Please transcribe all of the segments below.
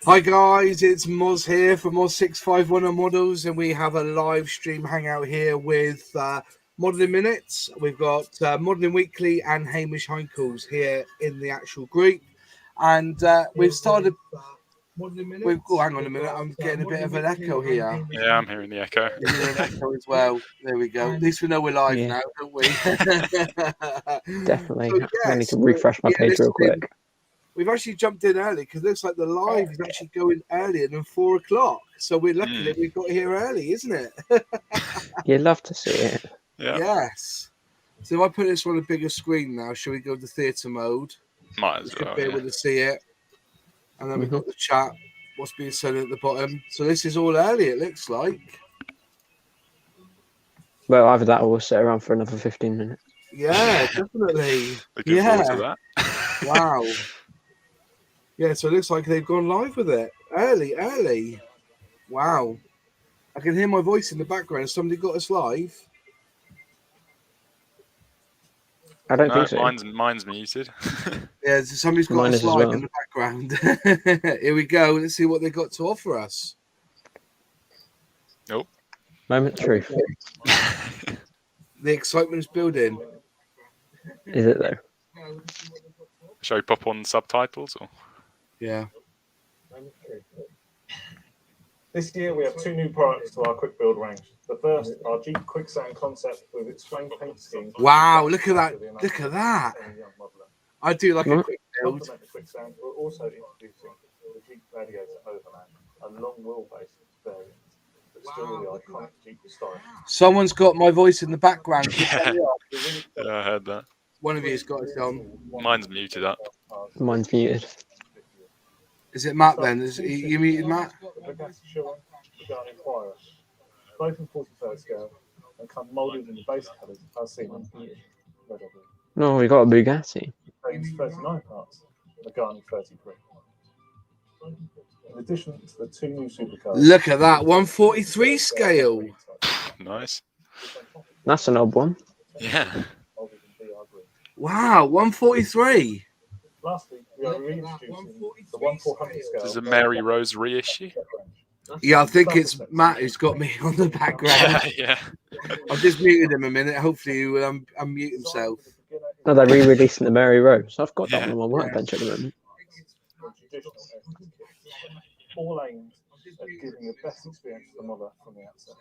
Hi guys, it's Moz here from Moz651 Models, and we have a live stream hangout here with Modelling Minutes. We've got Modelling Weekly and Hamish Heinkel's here in the actual group, and we've started. Oh, hang on a minute, I'm getting a bit of an echo here. Yeah, I'm hearing the echo. You're hearing an echo as well. There we go. At least we know we're live now, don't we? Definitely. So, I need to refresh my page real quick. We've actually jumped in early because it looks like the live is actually going earlier than 4 o'clock. So we're lucky that we got here early, isn't it? You'd love to see it. Yeah. Yes. So if I put this on a bigger screen now, shall we go to theatre mode? Might as well. Be able to see it. And then we've got the chat, what's being said at the bottom. So this is all early, it looks like. Well, either that or we'll sit around for another 15 minutes. Yeah, definitely. Looking forward to that. Wow. Yeah, so it looks like they've gone live with it. Early. Wow. I can hear my voice in the background. Has somebody got us live? I don't think so. Mine's muted. Yeah, somebody's got us live in the background. Here we go. Let's see what they've got to offer us. Nope. Moment of truth. The excitement's building. Is it though? Shall we pop on subtitles or? Yeah. This year we have two new products to our quick build range. The first, our Jeep Quick Sound concept with its flame paint scheme. Wow, look at that. Look at that. I do like a quick build. Quick Sound, we're also introducing the Jeep Gladiator Overland, a long wheelbase variant, but still the iconic Jeep style. Someone's got my voice in the background. Yeah, I heard that. One of you's got it on. Mine's muted up. Mine's muted. Is it Matt then? Is you muted, Matt? The Bugatti Chiron, Pagani Huayra, both in 43rd scale, and come moulded in the base colours as seen on here. No, we got a Bugatti. 39 parts, Pagani 33. In addition to the two new supercars. Look at that, 143 scale. Nice. That's an odd one. Yeah. Wow, 143. Lastly, we are reintroducing the 1400 scale. There's a Mary Rose reissue. Yeah, I think it's Matt who's got me on the background. Yeah. I've just muted him a minute. Hopefully he will unmute himself. No, they're re-releasing the Mary Rose. I've got that one on my workbench at the moment. All aimed at giving the best experience to the model from the outset.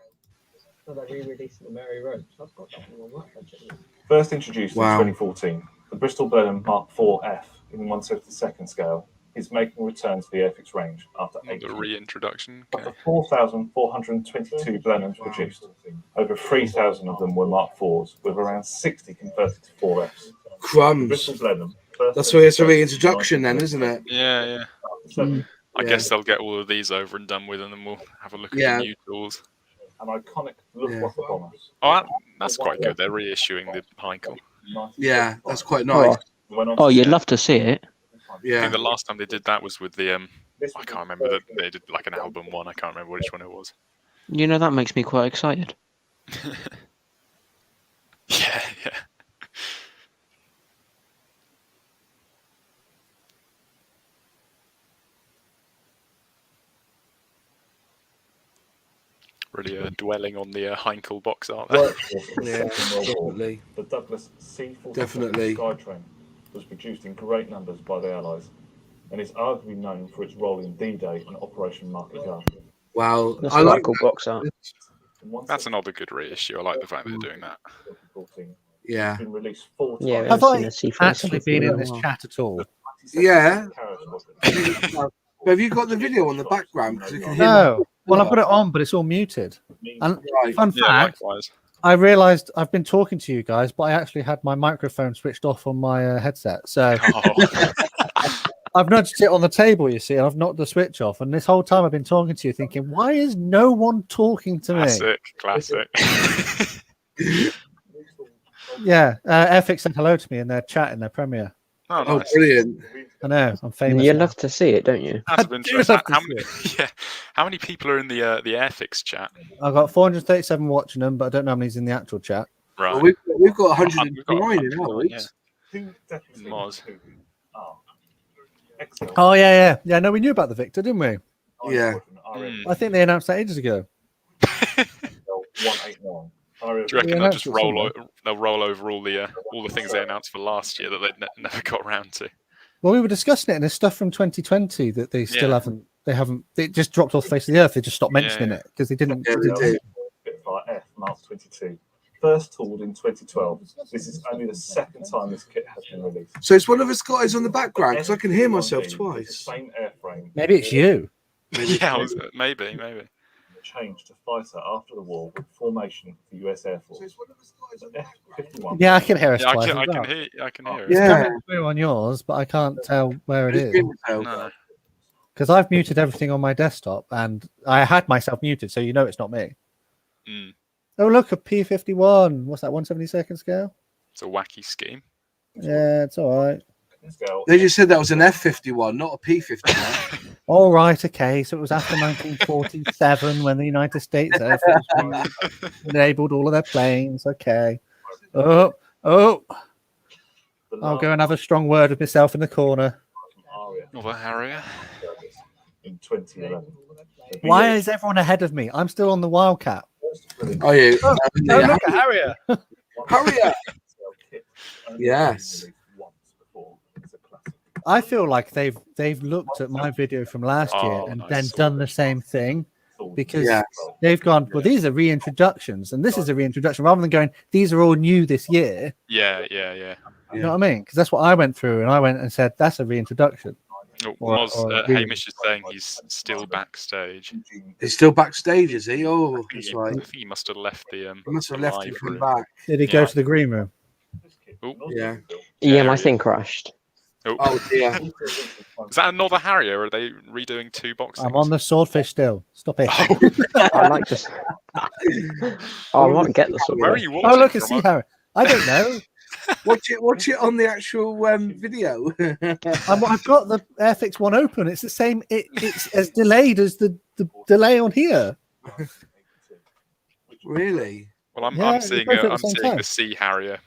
No, they're re-releasing the Mary Rose. I've got that one on my workbench at the moment. First introduced in 2014, the Bristol Blenheim Mark 4F in 1/72 scale is making a return to the Airfix range after 8 years. The reintroduction. Okay. After 4,422 Blenheims produced, over 3,000 of them were Mark 4s, with around 60 converted to 4Fs. Crumbs. That's why it's a reintroduction then, isn't it? Yeah. I guess they'll get all of these over and done with, and then we'll have a look at the new tools. An iconic Luftwaffe bomber. Oh, that's quite good. They're reissuing the Heinkel. Yeah, that's quite nice. Oh, you'd love to see it. Yeah. I think the last time they did that was with the I can't remember that they did like an album one. I can't remember which one it was. You know, that makes me quite excited. Yeah. Really dwelling on the Heinkel box art there. Yeah, definitely. The Douglas C-47 Definitely. Skytrain was produced in great numbers by the Allies and is arguably known for its role in D-Day and Operation Mk.I. Wow, that's a like cool box art. That's another good reissue. I like the fact they're doing that. Yeah. Been released 4 times. Yeah, have I actually been in this chat at all? Yeah. Have you got the video on the background? No. Well, I've got it on, but it's all muted. And fun fact, likewise. I realised I've been talking to you guys, but I actually had my microphone switched off on my headset. So I've nudged it on the table, you see, and I've knocked the switch off. And this whole time I've been talking to you thinking, why is no one talking to me? Classic. Yeah, Airfix said hello to me in their chat in their premiere. Oh, nice. Brilliant. I know, I'm famous. You love to see it, don't you? That's of interest. How many people are in the Airfix chat? I've got 437 watching them, but I don't know how many's in the actual chat. Right. Well, we've got 109 in ours. Moz. XL. Oh yeah. No, we knew about the Victor, didn't we? Yeah. I think they announced that ages ago. 189. Do you reckon Yeah, they'll that's just it roll? somewhere. They'll roll over all the things they announced for last year that they never got around to. Well, we were discussing it, and there's stuff from 2020 that they still haven't. They haven't. It just dropped off the face of the earth. They just stopped mentioning it because they didn't. Yeah, they did. Spitfire F Mark 22. First tooled in 2012. This is only the second time this kit has been released. So it's one of us guys on the background because I can hear myself twice. Same airframe. Maybe it's you. Yeah, maybe. Changed to fighter after the war with formation of the US Air Force. F-51. Yeah, I can hear us Yeah, twice. I as well. can hear. I can hear it. It's Yeah. coming through on yours, but I can't tell where it is No. because I've muted everything on my desktop, and I had myself muted, so you know it's not me. Mm. Oh, look, a P51. What's that? 1/72 scale. It's a wacky scheme. Yeah, it's all right. They just said that was an F-51, not a P-51. All right, okay. So it was after 1947 when the United States Air Force enabled all of their planes. Okay. Oh, I'll go and have a strong word with myself in the corner. Another Harrier. In 2011. Why is everyone ahead of me? I'm still on the Wildcat. Oh, yeah. Oh, look at Harrier. Harrier. Yes. I feel like they've looked at my video from last year and then done the same thing because they've gone, well, these are reintroductions and this is a reintroduction rather than going, these are all new this year. Yeah. You know what I mean? Because that's what I went through, and I went and said that's a reintroduction. Hamish is saying he's still backstage. He's still backstage, is he? Oh, that's right. I think he must have left the. He must have left live you from room. back. Did he go to the green room? Oh, Yeah. Yeah, my thing crashed. Oh, dear. Is that another Harrier? Or are they redoing two boxes? I'm on the Swordfish still. Stop it. I like this. I might get this one. Where are you watching? Oh, look, it's from? Sea Harrier. I don't know. Watch it on the actual video. I've got the Airfix one open. It's the same. It's as delayed as the delay on here. Really? Well, I'm Yeah, seeing both at the I'm same seeing time. the Sea Harrier.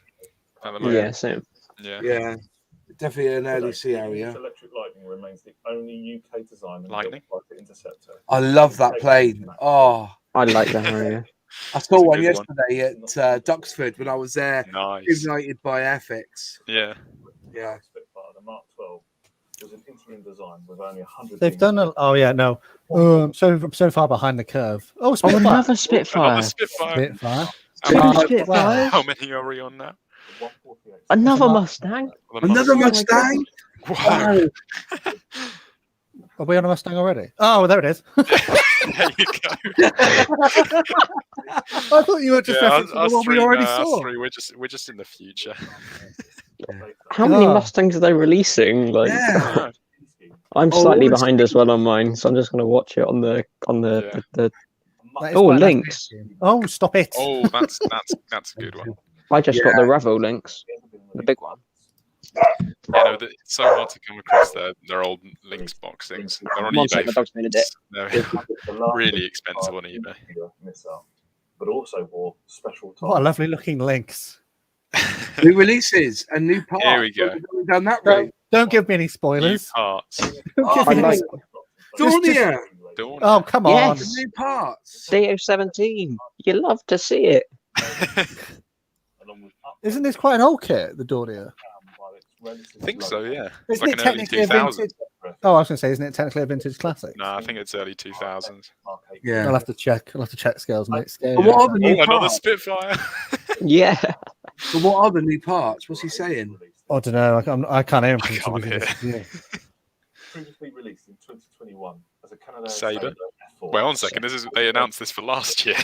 At the moment. Yeah, same. Yeah. Yeah. Definitely an early sea area. Electric Lightning remains the only UK design Lightning? interceptor. I love that plane. Oh, I like the Harrier. I saw one good one. yesterday at Duxford when I was there, Nice. ignited by Airfix. Yeah. Yeah. Spitfire, the Mark 12 was an interim design with only 100. They've done a. Oh yeah, no. I'm so far behind the curve. Oh, Oh, Spitfire. another Spitfire. Another Spitfire. Spitfire. Two Spitfires. How many are we on now? Another Mustang. Another Mustang? Wow. Are we on a Mustang already? Oh, there it is. There you go. I thought you were just referencing the one we already saw. We're just in the future. How many Oh. Mustangs are they releasing? Like, Yeah. I'm Oh, slightly it's- behind as well on mine, so I'm just going to watch it on the That is Oh, quite nice links. to see. Oh, stop it. Oh, that's a good one. I just got the Ravo links, the big one. You know, it's so hard to come across their old Lynx box things. They're on One eBay. sec, my dog's being a dick. They're really expensive on eBay. Missile, but also wore special What a lovely looking links. New releases and new parts. Here we go. Going down that road. Don't give me any New spoilers. parts. Don't give I me like Dornier. Dawn. Oh, come on. Yes. New parts. CO17. You love to see it. Isn't this quite an old kit, the Dornier? I think so, yeah. It's Isn't like it an early technically a 2000s. vintage? Oh, I was going to say, isn't it technically a vintage classic? No, I think it's early 2000s. Yeah. I'll have to check. I'll have to check scales, mate. Scale. But what are the new Oh, another parts? Spitfire. Yeah. But what are the new parts? What's he saying? I don't know. I can't hear him. I can't hear. Yeah. Previously released in 2021 as a Canadair Sabre? F4. Wait, 1 second. They announced this for last year.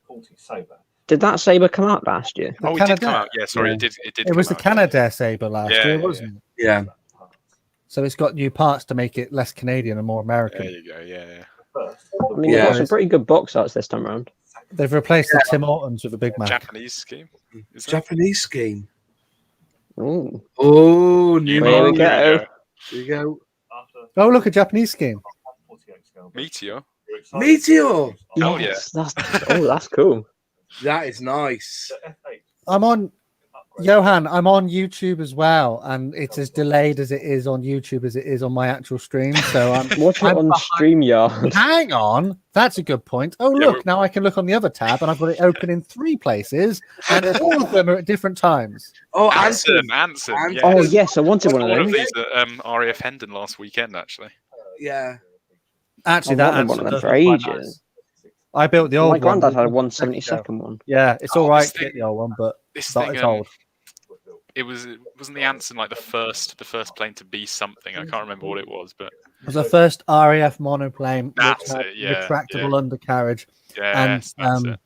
40 Sabre. Did that Sabre come out last year? The Oh, it did come Canadair. out. Yeah, sorry, Yeah. it did. It was the come out. Canadair Sabre last Yeah, year, yeah, wasn't it? Yeah. So it's got new parts to make it less Canadian and more American. There you go. Yeah. First, I mean, Yeah. they've got some pretty good box arts this time around. They've replaced the Tim Hortons with a Big Mac. Japanese scheme. Is that? Japanese scheme. Ooh. Oh, new There we one. go. There you go. after Oh, look, a Japanese scheme. 148 scale. Meteor. We're excited Meteor. Oh, yeah. Yes, that's cool. That is nice. The F8 I'm on. Johan, I'm on YouTube as well, and it's as delayed as it is on YouTube as it is on my actual stream. So I'm watching it on StreamYard. Hang on, that's a good point. Oh, Yeah, look, now I can look on the other tab, and I've got it open in 3 places, and all of them are at different times. Oh, Anson. Anson. Yeah. Oh yes, I wanted one of One of those. these at RAF Hendon last weekend, actually. Yeah. Actually, I've that wanted one of them does for look quite ages. nice. I built the old My one. granddad had a 172nd one. Yeah, it's all right, get the old one, but This that thing, is old. it wasn't the Anson like the first plane to be something. I can't remember what it was, but It was the first RAF monoplane which That's had it, yeah, retractable undercarriage. yes, that's it.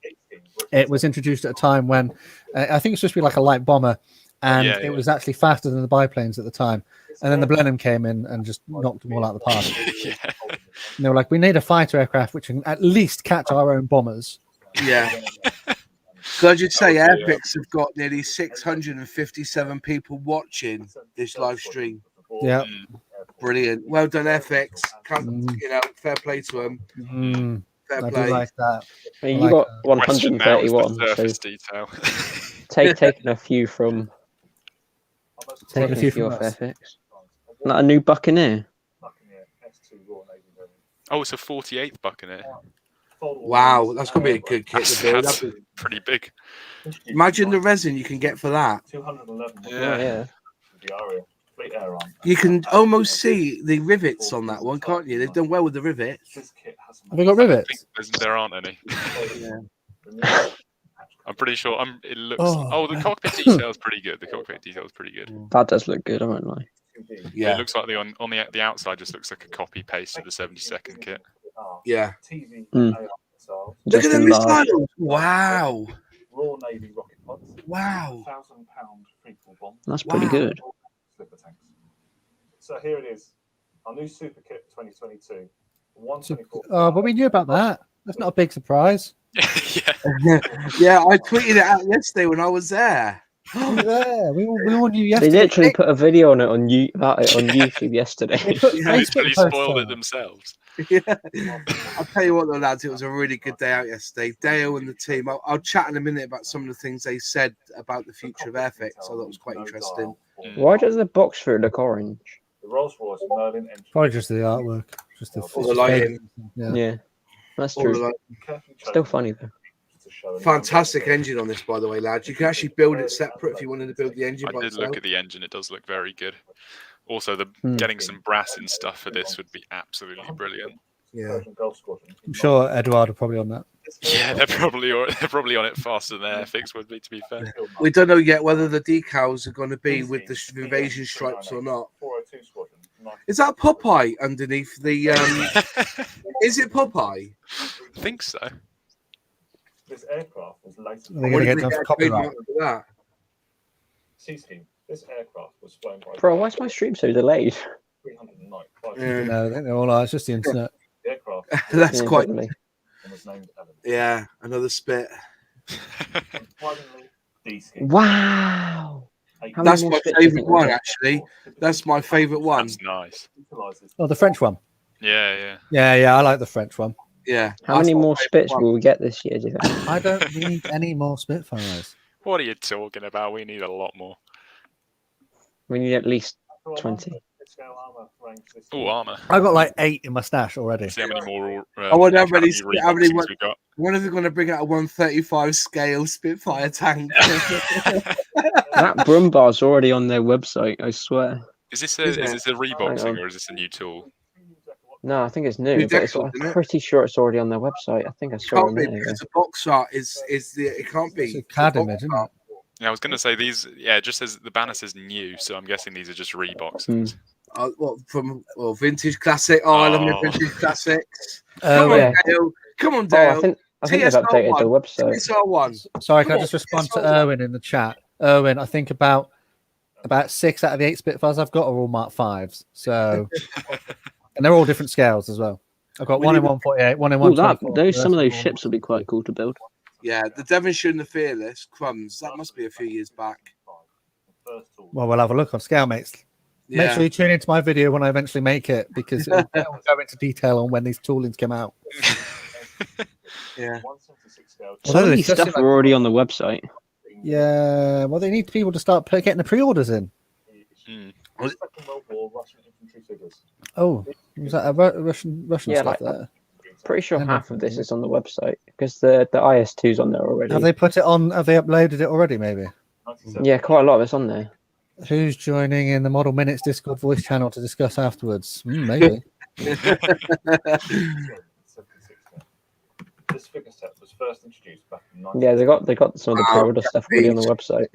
It was introduced at a time when I think it's supposed to be like a light bomber, and Yeah, it was actually faster than the biplanes at the time. And then the Blenheim came in and just knocked them all out of the park. Yeah. And they were like, we need a fighter aircraft which can at least catch our own bombers. Yeah. Could I just say, That would be, Airfix have got nearly 657 people watching this live stream. Yeah. Brilliant. Well done, Airfix. Fair play to them. Fair I play. do like that. I mean, I you like got that. Question now is the 131, so surface detail. taking a few from Taking a few from off us. Airfix. Like a new Buccaneer. Oh, it's a 48th Buccaneer. Wow, that's going to be a good kit to build. That's pretty big. Imagine the resin you can get for that. 211. Yeah. You can almost see the rivets on that one, can't you? They've done well with the rivets. Have we got I rivets? think there aren't any. I'm pretty sure. It looks. Oh. Oh, the cockpit detail is pretty good. The cockpit detail is pretty good. That does look good, I won't lie. Yeah, It looks like on the outside just looks like a copy paste of the 72nd kit. yeah. Mm. Look Just at the in large. missiles. Wow. Royal Navy rocket pods. Wow. £1,000 freefall bomb. That's pretty Wow. good. Slipper tanks. So here it is. Our new Super Kit 2022. 124. Oh, but we knew about that. That's not a big surprise. Yeah. Yeah, I tweeted it out yesterday when I was there. Yeah, we all knew They yesterday. literally put a video on it on YouTube yesterday. They put Yeah, They Facebook literally posts spoiled on it themselves. Yeah. I'll tell you what, though, lads, it was a really good day out yesterday. Dale and the team. I'll chat in a minute about some of the things they said about the future of Airfix. I thought it was quite interesting. Why does the box for it look orange? The Rolls-Royce Merlin engine. Probably just the artwork. Just the All the lighting. Yeah. Yeah, that's All the true. light- Still funny though. Fantastic engine on this, by the way, lads. You can actually build it separate if you wanted to build the engine I by did itself. look at the engine. It does look very good. Also, Hmm. getting some brass and stuff for this would be absolutely brilliant. Yeah. I'm sure Eduard are probably on that. Yeah, they're probably on it faster than Airfix would be. To be fair. We don't know yet whether the decals are going to be with the invasion stripes or not. Is that Popeye underneath the? Is it Popeye? I think so. This aircraft was later. They're going to get done for copyright. That? C-scheme. This aircraft was flown by. Bro, why is my stream so delayed? 395. Yeah. No, I think they're all. It's just the internet. The aircraft That's Yeah, quite. definitely. was named Evan. Yeah, another spit. Finally, D-scheme. Wow. How That's many my more spits do you favourite think we'll one, get? actually. That's my favourite one. That's nice. Oh, the French one. Yeah. Yeah, I like the French one. Yeah. How that's many my more favourite spits one. will we get this year, do you think? I don't need any more Spitfires. What are you talking about? We need a lot more. We need at least 20. Oh, armor. I've got like 8 in my stash already. See how many more. I want to Academy how many reboxings we got. When are they going to bring out a 135 scale Spitfire tank? That Brumbar's already on their website, I swear. Is this a reboxing or is this a new tool? No, I think it's new, New but it's, decals, I'm isn't it? pretty sure it's already on their website. I think I saw Can't it be there. because the box art is the it can't be. It's a CAD image, isn't it? Yeah, I was going to say these. Yeah, it just says the banner says new, so I'm guessing these are just reboxings. What from vintage classic? Oh, I love my Oh. vintage classics. Oh, Come on, yeah. Dale. Come on, Oh, Dale. I think they've updated their website. TSR1. Sorry, can I just respond to Erwin in the chat? Erwin, I think about 6 out of the 8 Spitfires I've got are all Mark 5s. So, and they're all different scales as well. I've got one in 148, one in Oh, 124. some of those ships will be quite cool to build. Yeah, the Devonshire and the Fearless, Crumbs. That must be a few years back. Well, we'll have a look on Scalemates. Yeah. Make sure you tune into my video when I eventually make it because it'll go into detail on when these toolings come out. Yeah. Some of these stuff are already on the website. Yeah, well, they need people to start getting the pre-orders in. Mm. Second World War Russian infantry figures. Oh, was that a Russian Yeah, stuff like, there? Pretty sure I know. half of this is on the website because the IS2's on there already. Have they put it on? Have they uploaded it already? Maybe. 97. Yeah, quite a lot of it's on there. Who's joining in the Model Minutes Discord voice channel to discuss afterwards? Maybe. This figure set was first introduced back in 19... Yeah, they got some of the pre-order stuff already on the website.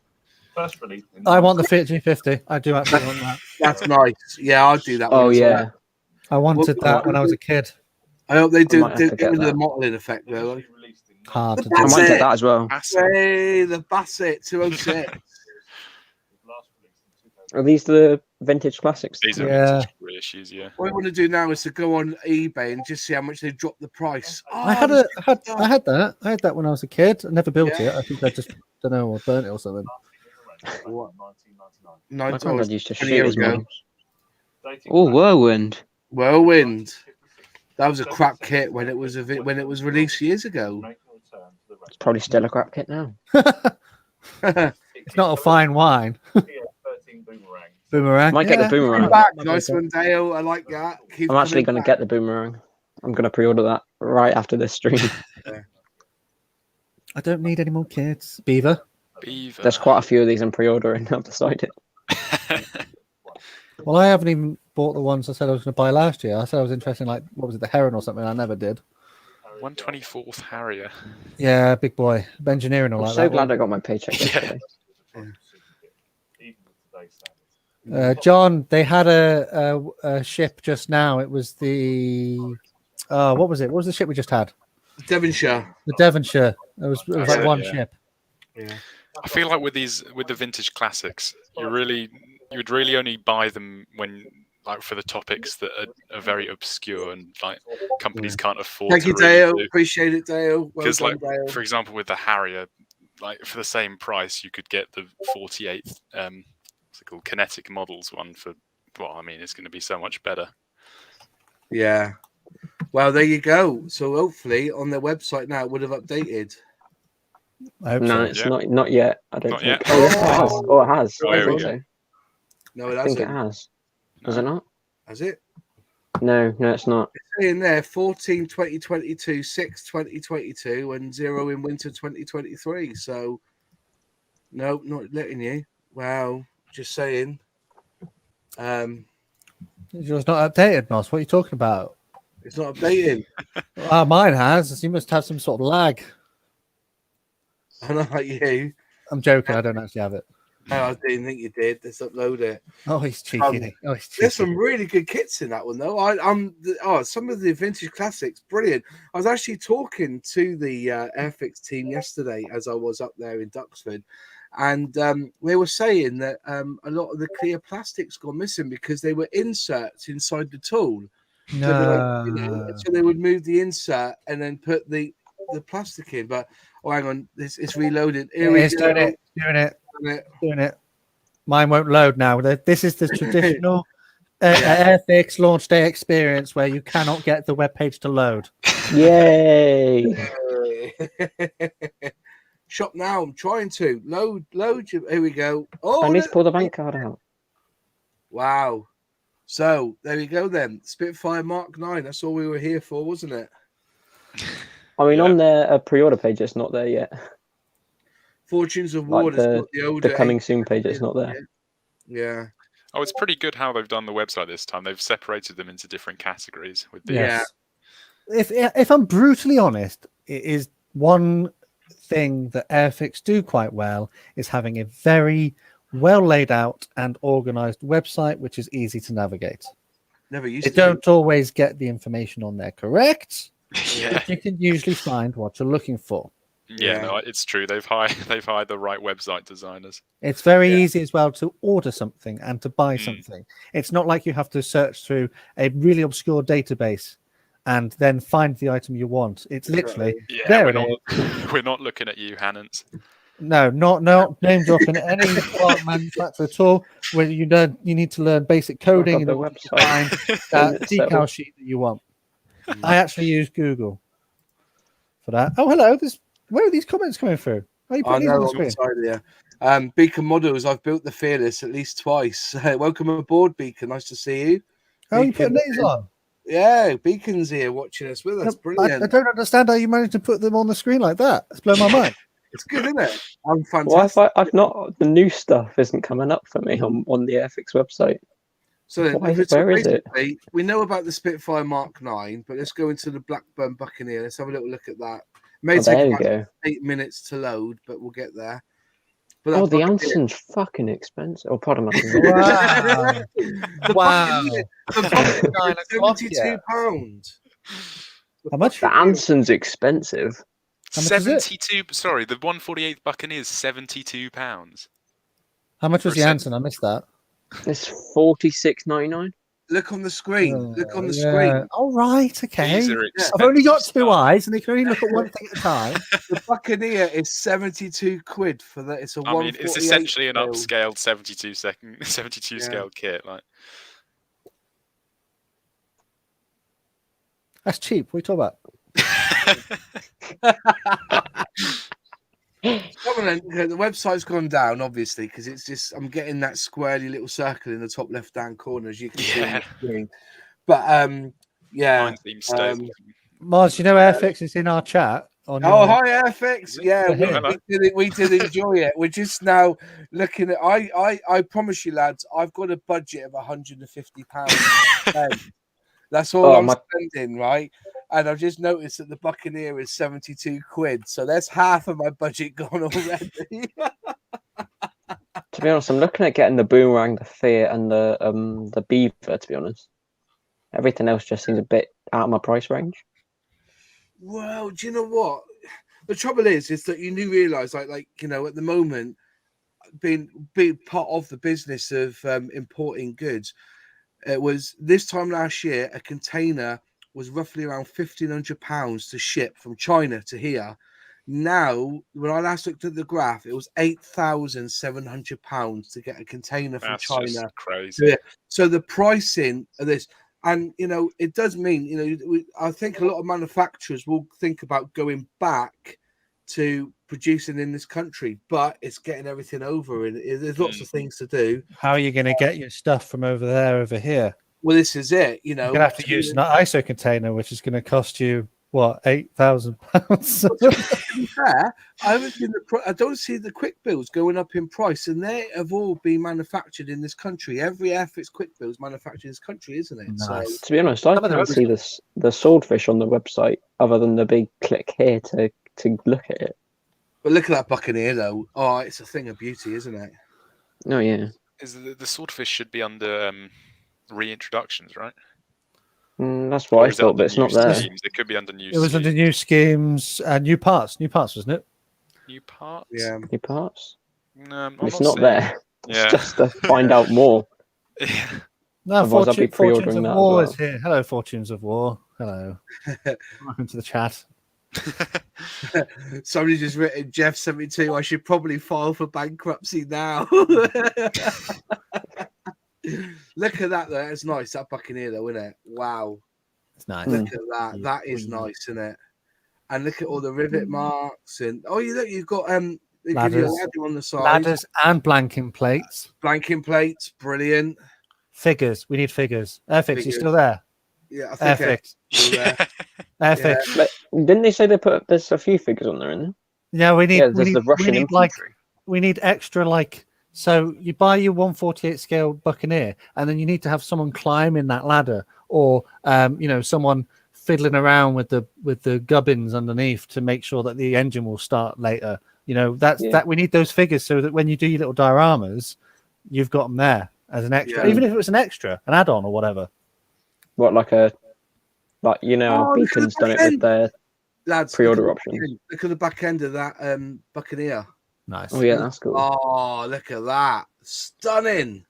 First released in I want the Fiat G50. I do actually want that. That's nice. Yeah, I'll do that. Oh one as yeah, well. I wanted that when I was a kid. I hope they do might have to get get rid of the that. modelling effect though. Hard to I do. might it. get that as well. Hey, the Bassett 206. Are these the vintage classics? These are Yeah. vintage reissues, yeah. What I want to do now is to go on eBay and just see how much they dropped the price. I had that. I had that when I was a kid. I never built it. I think I just don't know, or burnt it or something. What? 1999. My $9 granddad used to 20 shoot years his ago. models. Oh, whirlwind! Whirlwind. That was a crap kit when it was released years ago. It's probably still a crap kit now. It's not a fine wine. Boomerang. Might get the Bring boomerang. back. Nice one, Dale. I like that. Keep I'm actually coming going to back. get the boomerang. I'm going to pre-order that right after this stream. I don't need any more kids. Beaver. Beaver. There's quite a few of these in pre-ordering. I've decided. Well, I haven't even bought the ones I said I was going to buy last year. I said I was interested in, like, what was it, the Heron or something. I never did. 124th Harrier. Yeah, big boy. Engineering all I'm like so that. glad I got my paycheck yesterday. John, they had a ship just now. It was the what was it? What was the ship we just had? Devonshire. The Devonshire. It was That's like it, one yeah. ship. Yeah. I feel like with the vintage classics, you would really only buy them when, like, for the topics that are very obscure and like companies can't afford Thank to you, really Dale. do. Appreciate it, Dale. Well Because, done, like, Dale. for example, with the Harrier, like, for the same price, you could get the 48th, what's it called, kinetic models one for, well, I mean, it's going to be so much better. Yeah. Well, there you go. So hopefully on their website now it would have updated. I hope No, so. it's Yeah. not yet. I don't Not think. yet. Oh, yes, it has. Oh, it has. Oh, I here we think go. so. No, it I think it hasn't. has. Does it not? Has it? No, it's not. It's saying there 14 2022, 6 2022, and 0 in winter 2023. So no, not letting you. Wow. Just saying. Yours not updated, Moss. What are you talking about? It's not updating. Mine has. You must have some sort of lag. I know like you. I'm joking. I don't actually have it. Oh, I didn't think you did. Let's upload it. Oh, he's cheeky. Oh, he's cheeky. There's some really good kits in that one, though. Some of the vintage classics, brilliant. I was actually talking to the Airfix team yesterday as I was up there in Duxford, and they were saying that a lot of the clear plastics gone missing because they were inserts inside the tool. No. So they would move the insert and then put the plastic in. But hang on, it's reloaded. It's doing it. Mine won't load now. This is the traditional Airfix launch day experience where you cannot get the web page to load. Yay! Shop now. I'm trying to load. Here we go. Oh, I need to pull the bank card out. Wow. So there we go then. Spitfire Mark 9. That's all we were here for, wasn't it? I mean, Yeah. on their pre-order page, it's not there yet. Fortunes of Like War. the coming soon page, it's not there. Yeah. Oh, it's pretty good how they've done the website this time. They've separated them into different categories with the Yes. If I'm brutally honest, it is one thing that Airfix do quite well is having a very well laid out and organized website, which is easy to navigate. Never used They to. don't always get the information on there correct, yeah. but you can usually find what you're looking for. Yeah, no, it's true. They've hired the right website designers. It's very easy as well to order something and to buy something. It's not like you have to search through a really obscure database and then find the item you want. It's literally there. We're not looking at you, Hannons. No, not name dropping any plant manufacturer at all. Where you need to learn basic coding and the find website. that decal sheet that you want. I actually use Google for that. Oh, hello. Where are these comments coming through? Oh, you I put these on know the on the screen. side here. Beacon Models, I've built the Fearless at least twice. Welcome aboard, Beacon. Nice to see you. Oh, you Beacon, put these on. Yeah, Beacon's here watching us with us. I Brilliant. don't understand how you managed to put them on the screen like that. It's blown my mind. It's good, isn't it? I'm Why have fantastic. I've not the new stuff isn't coming up for me on the Airfix website? So, Where is it? basically, we know about the Spitfire Mark 9, but let's go into the Blackburn Buccaneer. Let's have a little look at that. It may There take you about go. 8 minutes to load, but we'll get there. But that Oh, the Buccaneer- Anson's fucking expensive. Oh, pardon my Wow. the Wow. Buccaneer, the Buccaneer 9 is o'clock £72. How much? The Anson's expensive. How much is it? 72. Sorry, the 148th Buccaneer is £72. How much was For the a Anson? I missed that. It's $46.99. Look on the screen. Look on the screen. All right, okay. These are I've only got expensive two stuff. eyes, and they can only look at one thing at a time. The Buccaneer is 72 quid for that. It's a I mean, it's 148 essentially an scale. upscaled 72 Yeah. scale kit. Like, That's cheap. What are you talking Come on, then. The website's gone down, obviously, because it's just I'm getting that squarely little circle in the top left-hand corner, as you can see on Yeah. the screen. But yeah. mine seems stable. Mars, you know Airfix is in our chat. On Oh, your... hi, Airfix. Yeah, We're here. we did enjoy it. We're just now looking at. I promise you, lads, I've got a budget of £150. That's all Oh, I'm my- spending, right? And I've just noticed that the Buccaneer is 72 quid, so that's half of my budget gone already. To be honest, I'm looking at getting the Boomerang, the Fiat, and the Beaver. To be honest, everything else just seems a bit out of my price range. Well, do you know what? The trouble is that you do realise, like you know, at the moment, being part of the business of importing goods, it was this time last year a container was roughly around £1,500 to ship from China to here. Now, when I last looked at the graph, it was £8,700 to get a container from That's China. just crazy. Yeah. So the pricing of this, and you know, it does mean, you know, I think a lot of manufacturers will think about going back to producing in this country, but it's getting everything over, and there's lots of things to do. How are you going to get your stuff from over there over here? Well, this is it. You know, You're going to have to use an ISO container, which is going to cost you what, £8,000? To be fair, I don't see the quick builds going up in price, and they have all been manufactured in this country. Every Airfix quick build is manufactured in this country, isn't it? Nice. To be honest, I can't see the Swordfish on the website other than the big click here to look at it. But look at that Buccaneer, though. Oh, it's a thing of beauty, isn't it? Oh yeah. Is the Swordfish should be under reintroductions, right? That's what I is it thought, under but it's not new there. schemes? It could be under new. It was under new schemes and new parts. New parts, wasn't it? New parts. Yeah. New parts. No, I'm It's not not seeing- there. Yeah. It's just to find out more. No, Otherwise, I'll be Fortunes pre-ordering of that as War well. is here. Hello, Fortunes of War. Hello. Welcome to the chat. Somebody just written Jeff72. I should probably file for bankruptcy now. Look at that, though. It's nice. That Buccaneer, though, isn't it? Wow. It's nice. Look at that. That is nice, isn't it? And look at all the rivet marks and you've got they give you a ladder on the side. Ladders and blanking plates. Blanking plates, brilliant. Figures. We need figures. Airfix, you Figures. still there? Yeah, I think Airfix. Yeah. Airfix. But didn't they say there's a few figures on there, isn't there? Yeah, we need. Yeah, we there's need, the Russian we need like infantry. we need extra like. So you buy your 148 scale Buccaneer, and then you need to have someone climbing that ladder, or someone fiddling around with the gubbins underneath to make sure that the engine will start later. You know, that we need those figures so that when you do your little dioramas, you've got them there as an extra, Yeah. even if it was an extra, an add-on or whatever. What Beacon's done it with their lads, pre-order options. Look at the back end of that Buccaneer. Nice. Oh yeah, that's cool. Oh, look at that. Stunning.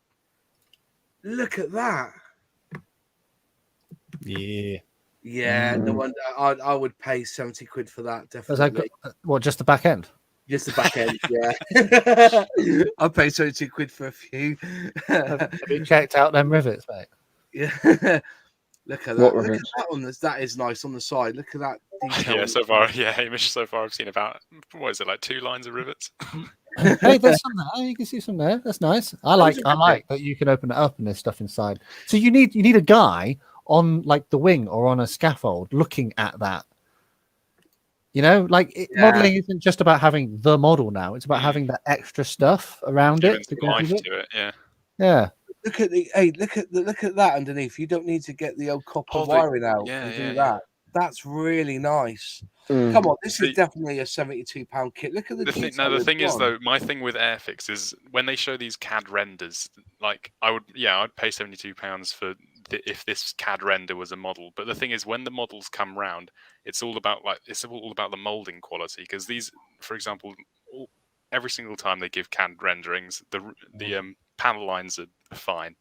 Look at that. Yeah. Yeah, no wonder I would pay 70 quid for that, Has definitely. that got, what, just the back end? Just the back end, yeah. I'll pay 72 quid for a few. Have you checked out them rivets, mate? Yeah. Look at that. What Look at rivets? that one. That is nice on the side. Look at that detail. Yeah, so far, yeah, Hamish, so far I've seen about, what is it, like 2 lines of rivets? Hey, there's some there. You can see some there. That's nice. I like that you can open it up and there's stuff inside. So you need a guy on like the wing or on a scaffold looking at that. You know, like modeling isn't just about having the model now. It's about having that extra stuff around Giving it. some life to it, yeah. Yeah. Look at that underneath. You don't need to get the old copper Oh, wiring out yeah, and do yeah, that. That's really nice. Mm. Come on, this is definitely a £72 kit. Look at the detail. No, the it's thing is on. though, my thing with Airfix is when they show these CAD renders, like I'd pay £72 for if this CAD render was a model. But the thing is, when the models come round, it's all about the molding quality. Because these, for example, every single time they give CAD renderings, the panel lines are fine.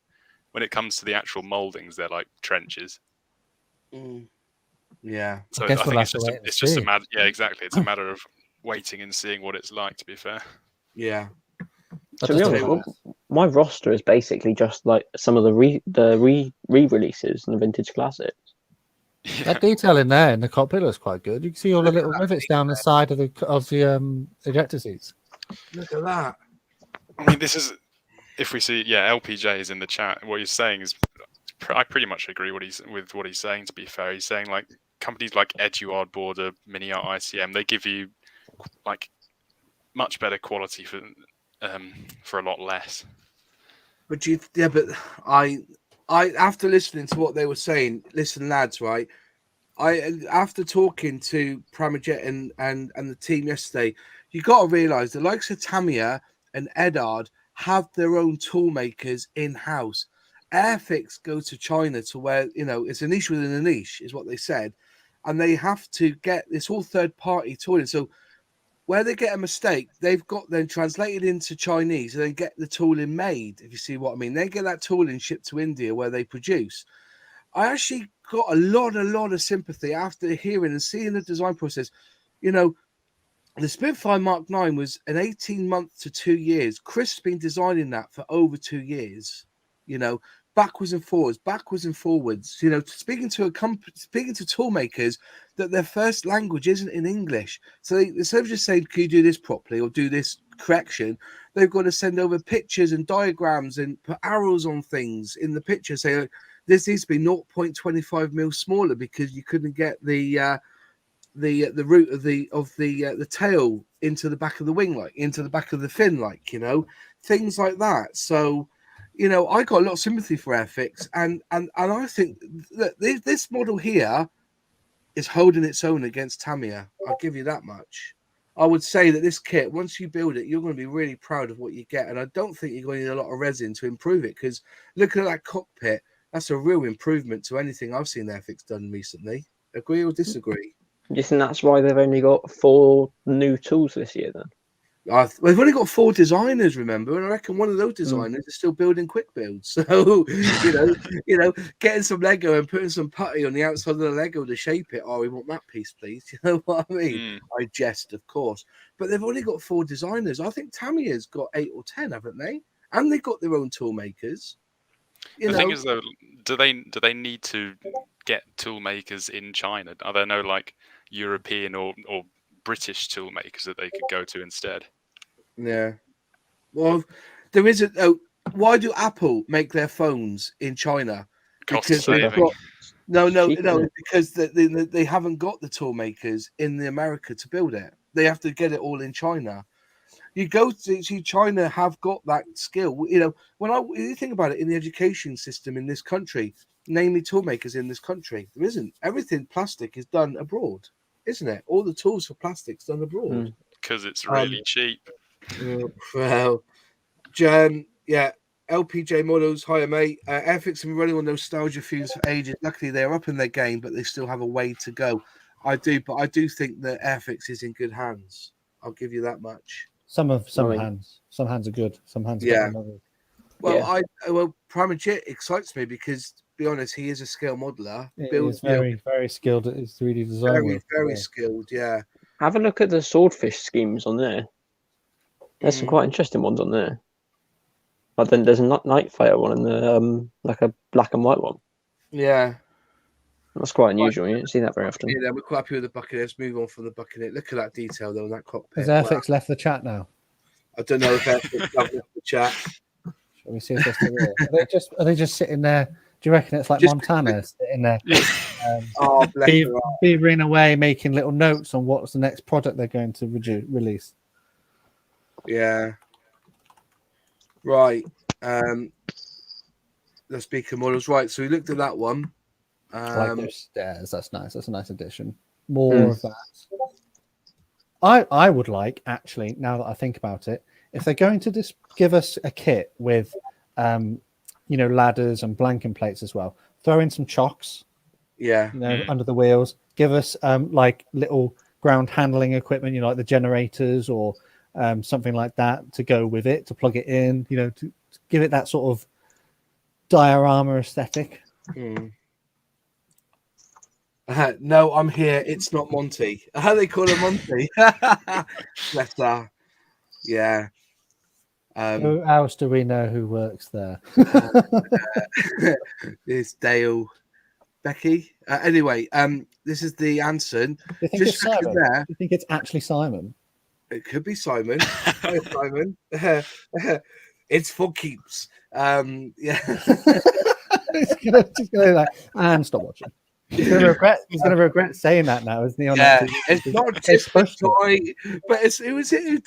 When it comes to the actual moldings, they're like trenches. Mm. Yeah. So I think it's just a matter. Yeah, exactly. It's a matter of waiting and seeing what it's like. To be fair. Yeah. To be honest, my roster is basically just like some of the re-releases and the vintage classics. Yeah. That detail in there in the cockpit is quite good. You can see all the little rivets down the side of the ejector seats. Look at that. I mean, this is if we see LPJ is in the chat. What he's saying is, I pretty much agree with what he's saying. To be fair, he's saying like companies like Eduard Border, Mk.ICM, they give you like much better quality for a lot less. But I after listening to what they were saying, listen, lads, right? After talking to Pramajet and the team yesterday, you got to realise the likes of Tamiya and Eduard have their own tool makers in house. Airfix go to China to where it's a niche within a niche, is what they said, and they have to get this all third party tooling. So where they get a mistake, they've got then translated into Chinese and then get the tooling made, if you see what I mean. They get that tooling shipped to India where they produce. I actually got a lot of sympathy after hearing and seeing the design process. The Spitfire Mark 9 was an 18-month to 2 years. Chris has been designing that for over 2 years, backwards and forwards, speaking to tool makers that their first language isn't in English. So instead of just saying, can you do this properly or do this correction, they've got to send over pictures and diagrams and put arrows on things in the picture, saying this needs to be 0.25 mil smaller because you couldn't get the root of the tail into the back of the wing, like into the back of the fin, things like that. So I got a lot of sympathy for Airfix, and I think that this model here is holding its own against Tamiya. I'll give you that much. I would say that this kit, once you build it, you're going to be really proud of what you get, and I don't think you're going to need a lot of resin to improve it, because looking at that cockpit, that's a real improvement to anything I've seen Airfix done recently. Agree or disagree? Do you think that's why they've only got 4 new tools this year then? We've only got 4 designers, remember, and I reckon one of those designers is still building quick builds. So, getting some Lego and putting some putty on the outside of the Lego to shape it. Oh, we want that piece, please. You know what I mean? I jest, of course. But they've only got 4 designers. I think Tamiya's got 8 or 10, haven't they? And they've got their own tool makers. The thing is, though, do they need to get tool makers in China? Are there no like European or British tool makers that they could go to instead? Yeah. Well, there is why do Apple make their phones in China? Cost Because saving. No, because they haven't got the tool makers in America to build it. They have to get it all in China. You go to China, have got that skill. When you think about it, in the education system in this country, namely tool makers in this country, there isn't. Everything plastic is done abroad, isn't it? All the tools for plastics done abroad because it's really cheap. Well, Jan, LPJ models, hi mate. Airfix have been running on nostalgia fumes for ages. Luckily, they're up in their game, but they still have a way to go. I do think that Airfix is in good hands. I'll give you that much. Some hands are good. Some hands are better than others. Well, Pramajet excites me because, to be honest, he is a scale modeler. He's very skilled at his 3D design. Very skilled. Yeah. Have a look at the Swordfish schemes on there. There's some quite interesting ones on there. But then there's a Night Fighter one and like a black and white one. Yeah. That's quite unusual. You don't see that very often. Yeah, we're quite happy with the Buccaneer. Let's move on from the Buccaneer. Look at that detail though in that cockpit. Has Airfix left the chat now? I don't know if Airfix left the chat. Shall we see if they're still there? Are they just sitting there? Do you reckon it's like Just- Montana sitting there, Oh, bless her heart. beavering away, making little notes on what's the next product they're going to release? Yeah. Right. The speaker models. Right. So we looked at that one. I like those stairs. That's nice. That's a nice addition. More of that. I would like, actually, now that I think about it, if they're going to just give us a kit with, ladders and blanking plates as well, throw in some chocks, Yeah. under the wheels. Give us like little ground handling equipment, like the generators or something like that to go with it, to plug it in, to give it that sort of diorama aesthetic. No, I'm here. It's not Monty. How they call him Monty? Bless her. Yeah. Who else do we know who works there? It's Dale. Becky. Anyway, this is the Anson. Do you think Just it's Simon? there. Do you think it's actually Simon? It could be Simon. Hi, Simon. It's for keeps. Yeah. He's gonna like, and stop watching. He's gonna regret saying that now, isn't he? Yeah, it's not just a toy, but who was it who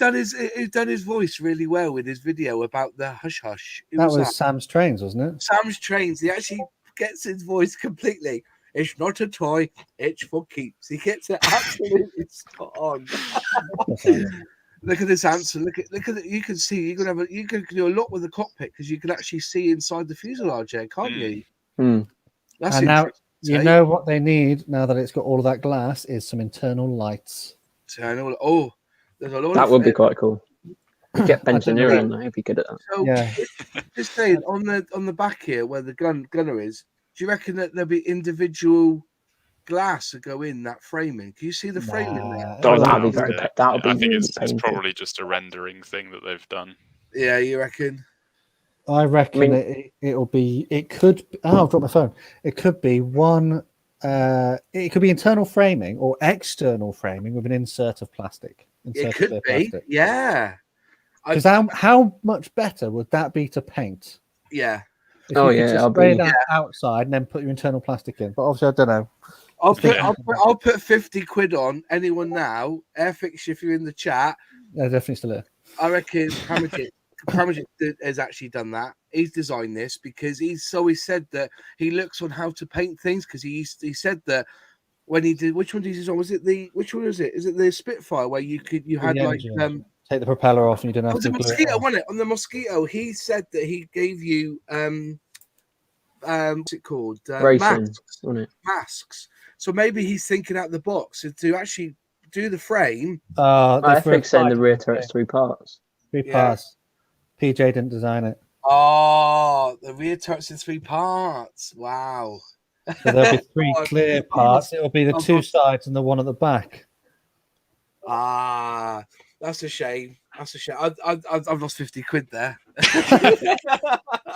done his voice really well with his video about the hush hush? That was Sam's Trains, wasn't it? Sam's Trains. He actually gets his voice completely. It's not a toy, it's for keeps. He gets it absolutely spot on. Look at this answer. Look at it. You can see you can do a lot with the cockpit because you can actually see inside the fuselage there, can't you? That's and now you know what they need now that it's got all of that glass is some internal lights. Oh, there's a lot. That would be quite cool. Get engineering on that. He'd be good at that. So, yeah. Just saying on the back here where the gunner is. Do you reckon that there'll be individual glass to go in that framing? Can you see the framing there? Oh, that would be very. That would be. I think really it's painful. probably just a rendering thing that they've done. Yeah, you reckon? I reckon it'll be. It could. Oh, I've dropped my phone. It could be one. It could be internal framing or external framing with an insert of plastic. It could be. Yeah. Because how much better would that be to paint? Yeah. If you could just spray that outside and then put your internal plastic in. But obviously, I don't know. I'll put 50 quid on anyone now. Airfix, if you're in the chat. They're definitely still there. I reckon Hamajit has actually done that. He's designed this because he said that he looks on how to paint things because he said that when he did, which one did he design? Which one was it? Is it the Spitfire where you had like take the propeller off and you don't have to glue mosquito, it off. wasn't it? On the Mosquito, he said that he gave you what's it called? Masks. Masks. So maybe he's thinking out the box to actually do the frame. I think saying the rear turret's 3 parts. 3 parts. PJ didn't design it. Oh, the rear turret's in 3 parts. Wow. So there'll be 3 clear parts. It'll be the 2 sides and the one at the back. Ah, that's a shame. That's a shame. I've lost 50 quid there.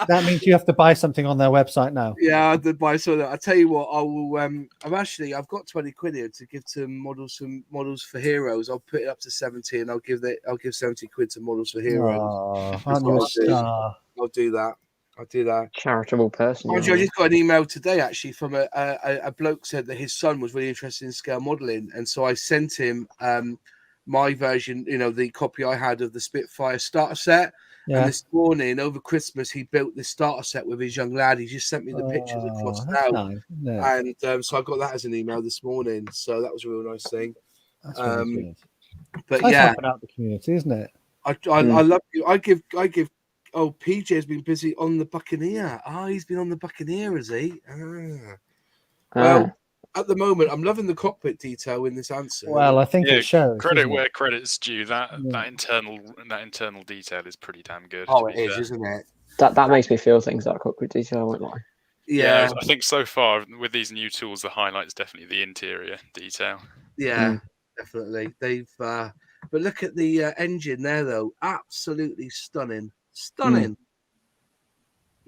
That means you have to buy something on their website now. Yeah, I did buy something. I tell you what, I will. I've got 20 quid here to give to models for heroes. I'll put it up to 70, and I'll give 70 quid to models for heroes. Oh, aren't you a star? I'll do that. I'll do that. Charitable person. I just got an email today actually from a bloke said that his son was really interested in scale modelling, and so I sent him my version, the copy I had of the Spitfire starter set. Yeah. And this morning over Christmas, he built this starter set with his young lad. He just sent me the pictures across now, nice, and so I got that as an email this morning. So that was a real nice thing. That's really good. But nice yeah, helping out the community, isn't it? I love you. I give. Oh, PJ has been busy on the Buccaneer. He's been on the Buccaneer, has he? Well, at the moment, I'm loving the cockpit detail in this answer. Well, I think it shows. Credit where credit's due. That internal detail is pretty damn good. Oh, it is, isn't it? That makes me feel things, that cockpit detail. I won't lie. Yeah, I think so far with these new tools, the highlight is definitely the interior detail. Yeah, definitely. They've. But look at the engine there, though. Absolutely stunning.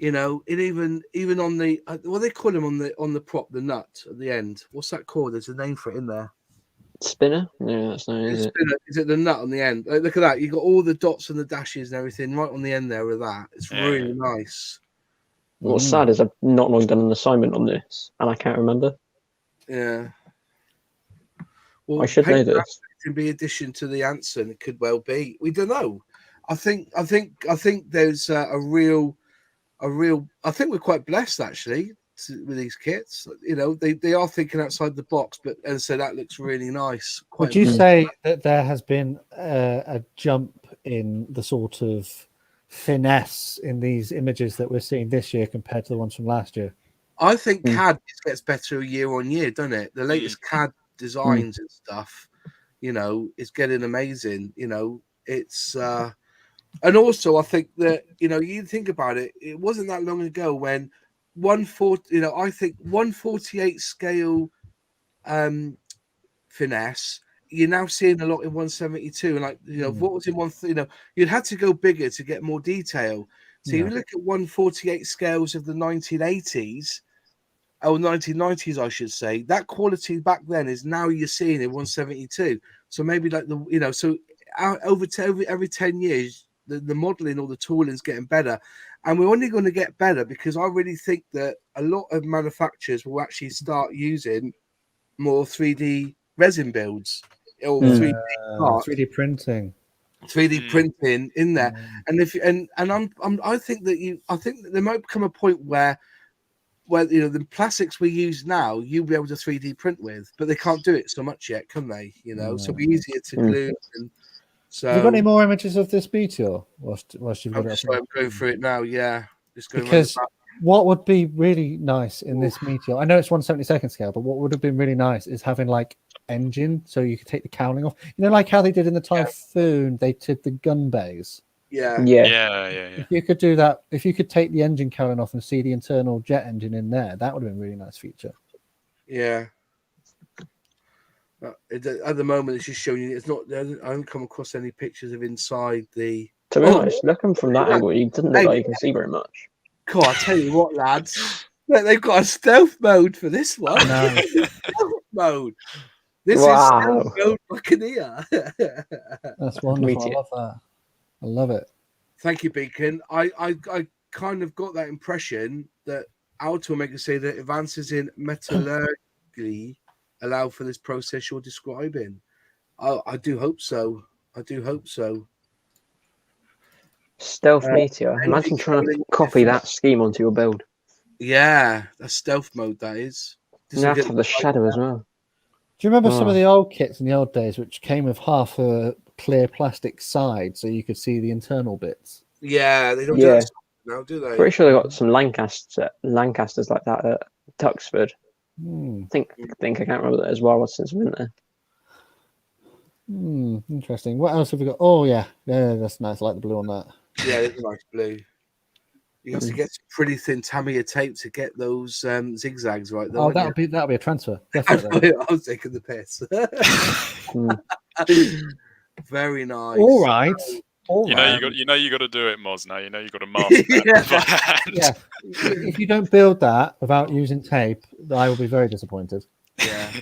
You know, it even on the what they call him on the prop, the nut at the end. What's that called? There's a name for it in there. Spinner? Yeah, that's not is it? Is it the nut on the end? Look at that. You got all the dots and the dashes and everything right on the end there with that. It's really nice. What's sad is I've not long done an assignment on this, and I can't remember. Yeah. Well, I should know this. Can be addition to the Anson. It could well be. We don't know. I think there's a real. I think we're quite blessed actually with these kits. You know, they are thinking outside the box, but as I said, that looks really nice. Would you say that there has been a jump in the sort of finesse in these images that we're seeing this year compared to the ones from last year? I think CAD gets better year on year, doesn't it? The latest CAD designs and stuff, you know, it's getting amazing. You know, it's and also I think that, you know, you think about it, it wasn't that long ago when 148 scale finesse, you're now seeing a lot in 172, and like, you know, what was in you'd had to go bigger to get more detail. So you look at 148 scales of the 1980s or 1990s, I should say, that quality back then is now you're seeing in 172. So maybe like so every 10 years, the modeling or the tooling is getting better, and we're only going to get better because I really think that a lot of manufacturers will actually start using more 3D resin builds or 3D printing. 3D printing in there, and I think that there might come a point where you know, the plastics we use now you'll be able to 3D print with, but they can't do it so much yet, can they? You know, so it'll be easier to glue. And so, have you got any more images of this Meteor? Whilst you've got I'm going through it now. Yeah, just going because what would be really nice in this Meteor, I know it's 1/72 scale, but what would have been really nice is having like engine, so you could take the cowling off. You know, like how they did in the Typhoon, they did the gun bays. Yeah. If you could do that, if you could take the engine cowling off and see the internal jet engine in there, that would have been a really nice feature. Yeah. At the moment, it's just showing you. It's not. I haven't come across any pictures of inside the. To be honest, looking from that angle, you doesn't look like you can see very much. God, I tell you what, lads, look, they've got a stealth mode for this one. Stealth mode. This is stealth mode Buccaneer. That's wonderful. I love that. I love it. Thank you, Beacon. I kind of got that impression that automakers say that advances in metallurgy allow for this process you're describing. I do hope so. Stealth Meteor. Imagine trying to copy that scheme onto your build. Yeah, that's stealth mode, that is. You have to have the shadow as well. Do you remember some of the old kits in the old days which came with half a clear plastic side so you could see the internal bits? Yeah, they don't do that now, do they? Pretty sure they got some Lancasters like that at Tuxford. I think I can't remember that as well since we went there. Interesting. What else have we got? Oh yeah, that's nice. I like the blue on that. Yeah, it's a nice blue. You have to get some pretty thin Tamiya tape to get those zigzags right. Though, that'll be a transfer. Definitely. I was taking the piss. Very nice. All right. You know you got to do it, Moz. Now you know you got to master that. If you don't build that without using tape, I will be very disappointed. Yeah.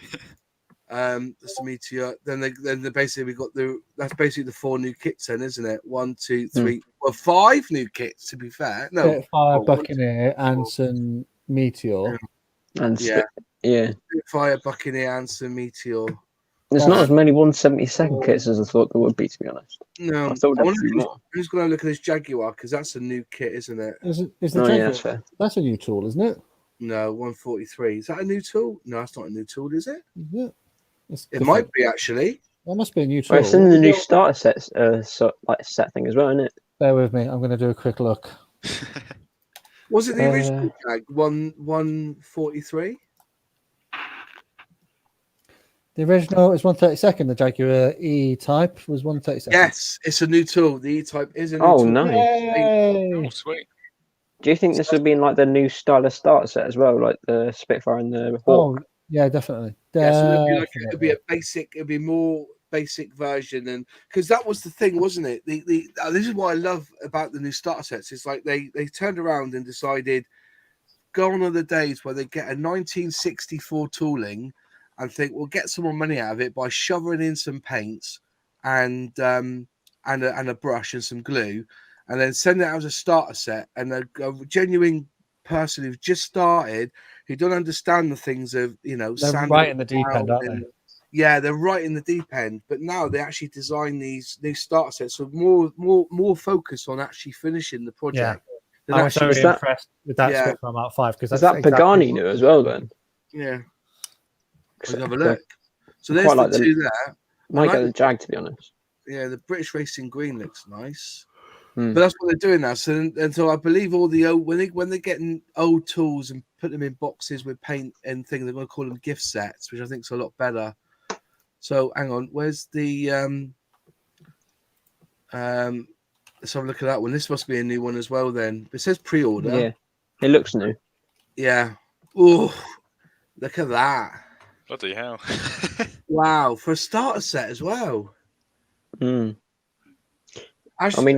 That's the Meteor. Then basically we got that's basically the 4 new kits then, isn't it? 1, 2, 3, 5 new kits to be fair. No, Spitfire, Buccaneer, Anson, Meteor, and Spitfire, Buccaneer, Anson, Meteor. There's not as many 1/72 kits as I thought there would be, to be honest. No, I thought I'm just going to look at this Jaguar because that's a new kit, isn't it? Is the Jaguar? That's fair. That's a new tool, isn't it? No, 143. Is that a new tool? No, that's not a new tool, is it? Yeah. It might be actually. That must be a new tool. Well, it's in the new starter set thing as well, isn't it? Bear with me. I'm going to do a quick look. Was it the original tag 143? The original is 1/32. The Jaguar E-Type was 1/32. Yes, it's a new tool. The E-Type is a new tool. Nice. Oh, sweet. Do you think this would be in like the new style of starter set as well, like the Spitfire and the Hawk? Oh, yeah, definitely. Yeah, so it'd be a basic. It'd be more basic version, and because that was the thing, wasn't it? This is what I love about the new starter sets. It's like they turned around and decided, gone are the days where they get a 1964 tooling and think we'll get some more money out of it by shoving in some paints and a brush and some glue, and then send it out as a starter set. And a genuine person who's just started, who don't understand the things of they're right in the deep end, aren't they? Yeah, they're right in the deep end. But now they actually design these new starter sets with more focus on actually finishing the project. Yeah. I was very impressed with that Spitfire Mark 5 because is that Pagani new as well then? Yeah. Let's have a look. So there's the two there. Might get the Jag, to be honest. Yeah, the British Racing Green looks nice. But that's what they're doing now. So I believe all the old when they're getting old tools and put them in boxes with paint and things, they're going to call them gift sets, which I think is a lot better. So hang on, where's the let's have a look at that one. This must be a new one as well then. It says pre-order. Yeah, it looks new. Yeah. Oh, look at that. Bloody hell. Wow, for a starter set as well. Mm. Actually, I mean,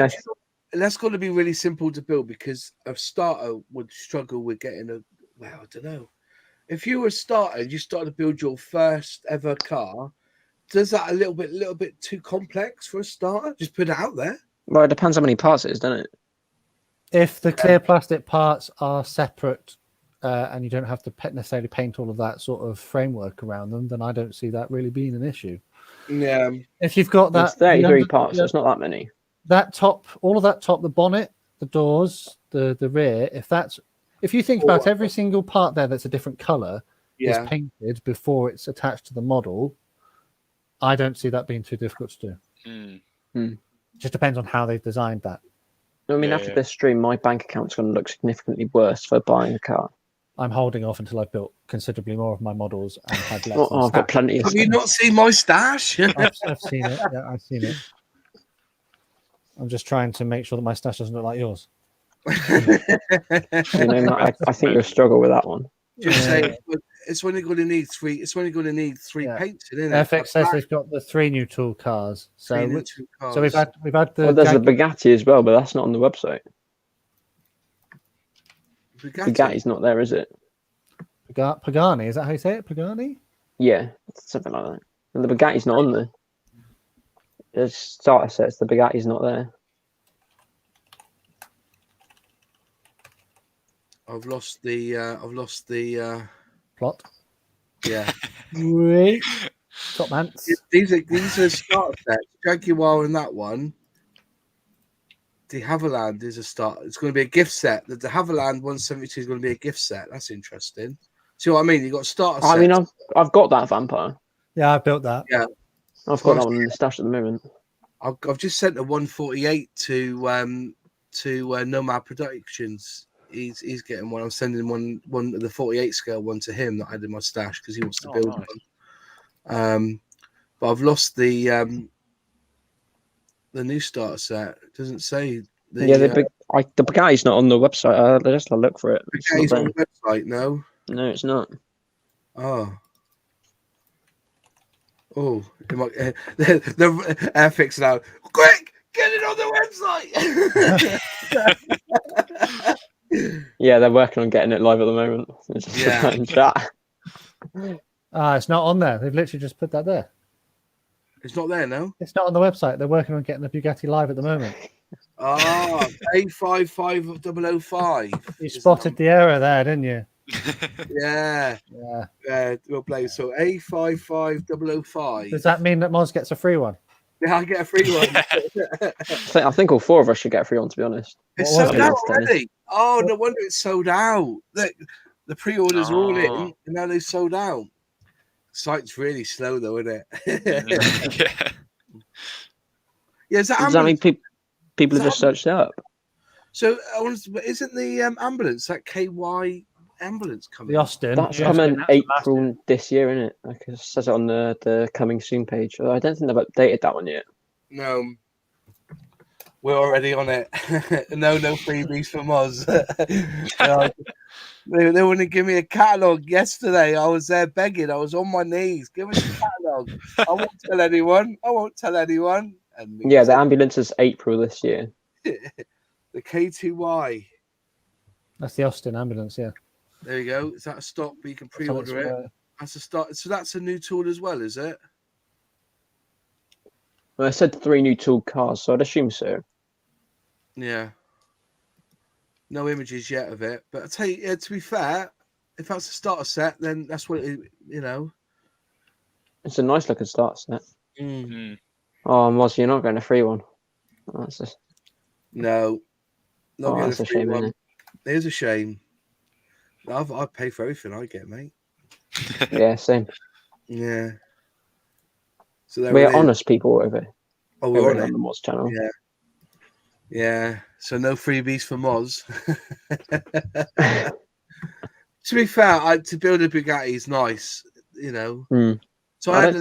that's got to be really simple to build because a starter would struggle with getting I don't know. If you were a starter and you started to build your first ever car, does that a little bit too complex for a starter? Just put it out there. Well, it depends how many parts it is, doesn't it? If the clear plastic parts are separate and you don't have to necessarily paint all of that sort of framework around them, then I don't see that really being an issue. Yeah. If you've got that 33 parts, it's not that many. That top, all of that top, the bonnet, the doors, the rear. If you think about every single part there that's a different color is painted before it's attached to the model, I don't see that being too difficult to do. It just depends on how they've designed that. I mean, after this stream, my bank account's going to look significantly worse for buying a car. I'm holding off until I've built considerably more of my models and had less. I've got plenty of Have you not seen my stash? I've seen it. Yeah, I've seen it. I'm just trying to make sure that my stash doesn't look like yours. I think you'll struggle with that one. Just say it's only going to need three. It's only going to need three paints, isn't it? Airfix says they've got the 3 new tool cars. So we've had the. Well, there's the Bugatti as well, but that's not on the website. Bugatti's not there, is it? Pagani, is that how you say it? Pagani? Yeah, something like that. And the Bugatti's not on there. There's starter sets. The Bugatti's not there. I've lost the plot. Yeah. Great. Top man. These are starter sets. Jaguar and that one. De Havilland is a start. It's going to be a gift set. The De Havilland 172 is going to be a gift set. That's interesting. See what I mean? You got starter sets. I mean, I've got that Vampire. Yeah, I built that. Yeah, I've got that one in the stash at the moment. I've just sent a 148 to Nomad Productions. He's getting one. I'm sending one of the 48 scale one to him that I had in my stash because he wants to build one. But I've lost the new starter set. It doesn't say. The Bugatti's not on the website. Let's look for it. Bugatti's on the website. No, it's not. Oh, the Airfix now. Quick, get it on the website. Yeah, they're working on getting it live at the moment. In chat. It's not on there. They've literally just put that there. It's not there, no? It's not on the website. They're working on getting the Bugatti live at the moment. A55005. You spotted the error there, didn't you? Yeah. We'll play. So A55005. Does that mean that Moz gets a free one? Yeah, I get a free one. I think all 4 of us should get a free one, to be honest. It's sold out already. Oh, no wonder it's sold out. The pre-orders are all in, and now they've sold out. Site's really slow, though, isn't it? Yeah. Is that mean people have just searched it up? So, isn't the ambulance, that KY ambulance coming? The Austin. That's coming April this year, isn't it? Like it says it on the coming soon page. I don't think they've updated that one yet. No. We're already on it. No freebies for Moz. They wouldn't give me a catalogue yesterday. I was there begging. I was on my knees. Give us a catalogue. I won't tell anyone. I won't tell anyone. And Yeah, the ambulance is April this year. the K2Y. That's the Austin ambulance, yeah. There you go. Is that a stock? But you can pre-order it. That's a start. So that's a new tool as well, is it? Well, I said 3 new tool cars, so I'd assume so. Yeah. No images yet of it, but I tell you, to be fair, if that's a starter set, then that's what it, you know. It's a nice looking starter set. Mm. Oh, Moz, you're not going to free one. That's just... No. Not that's a shame, isn't it? It is a shame. I pay for everything I get, mate. Yeah, same. Yeah. So we're honest people over. Oh, we're on the Moz channel. Yeah. Yeah. So no freebies for Moz. To be fair, to build a Bugatti is nice, you know. Mm. So I had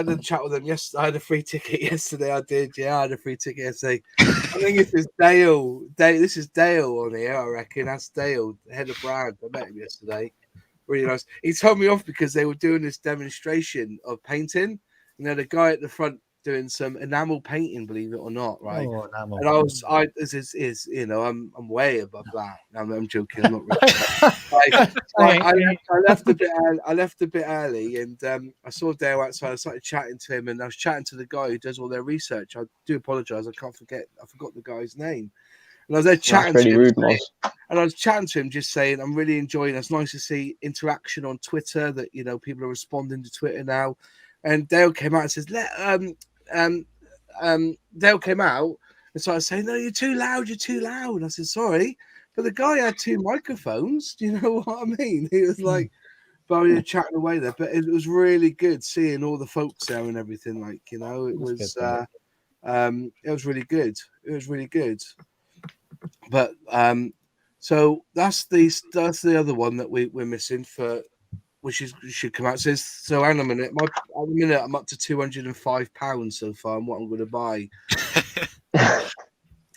a chat with them yesterday. I had a free ticket yesterday. I did, yeah. I had a free ticket yesterday. I think this is Dale. This is Dale on here, I reckon. That's Dale, the head of brand. I met him yesterday. Really nice. He told me off because they were doing this demonstration of painting. You know, the guy at the front doing some enamel painting, believe it or not, right? Oh, enamel. And this is you know, I'm way above that. I'm joking. I'm not really. I left a bit early, and I saw Dale outside. I started chatting to him, and I was chatting to the guy who does all their research. I do apologise. I forgot the guy's name. And I was there chatting That's really to him, rude, and I was chatting to him, just saying, I'm really enjoying it. It's nice to see interaction on Twitter, that, you know, people are responding to Twitter now. And Dale came out and says, Dale came out and started saying, no, you're too loud. And I said, sorry. But the guy had 2 microphones. Do you know what I mean? He was like, but we were chatting away there. But it was really good seeing all the folks there and everything. Like, you know, it was really good. It was really good. But so that's the other one that we're missing for, which should come out. It says, so hang on a minute. I'm up to £205 so far on what I'm going to buy.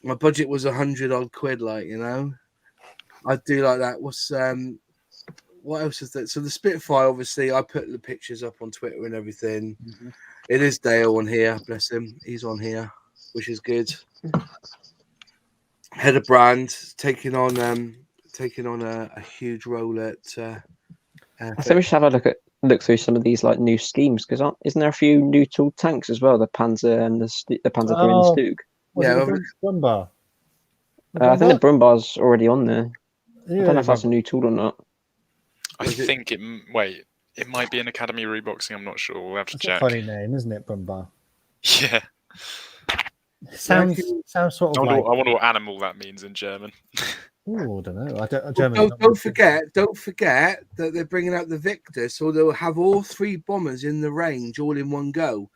My budget was 100 odd quid, like, you know. I do like that. What else is that? So the Spitfire, obviously, I put the pictures up on Twitter and everything. Mm-hmm. It is Dale on here, bless him. He's on here, which is good. Head of brand taking on a huge role at. I think we should have a look through some of these like new schemes, because isn't there a few new tool tanks as well? The Panzer and the Panzer III and the Stug. Yeah, Brumbar. I think the Brumbar's already on there. Yeah, I don't know if that's a new tool or not. I think it might be an Academy reboxing. I'm not sure. We'll have to check. A funny name, isn't it, Brumbar? Yeah. Sounds sort of I wonder what animal that means in German. Oh, I don't know. Don't forget that they're bringing out the Victor, so they'll have all 3 bombers in the range all in one go.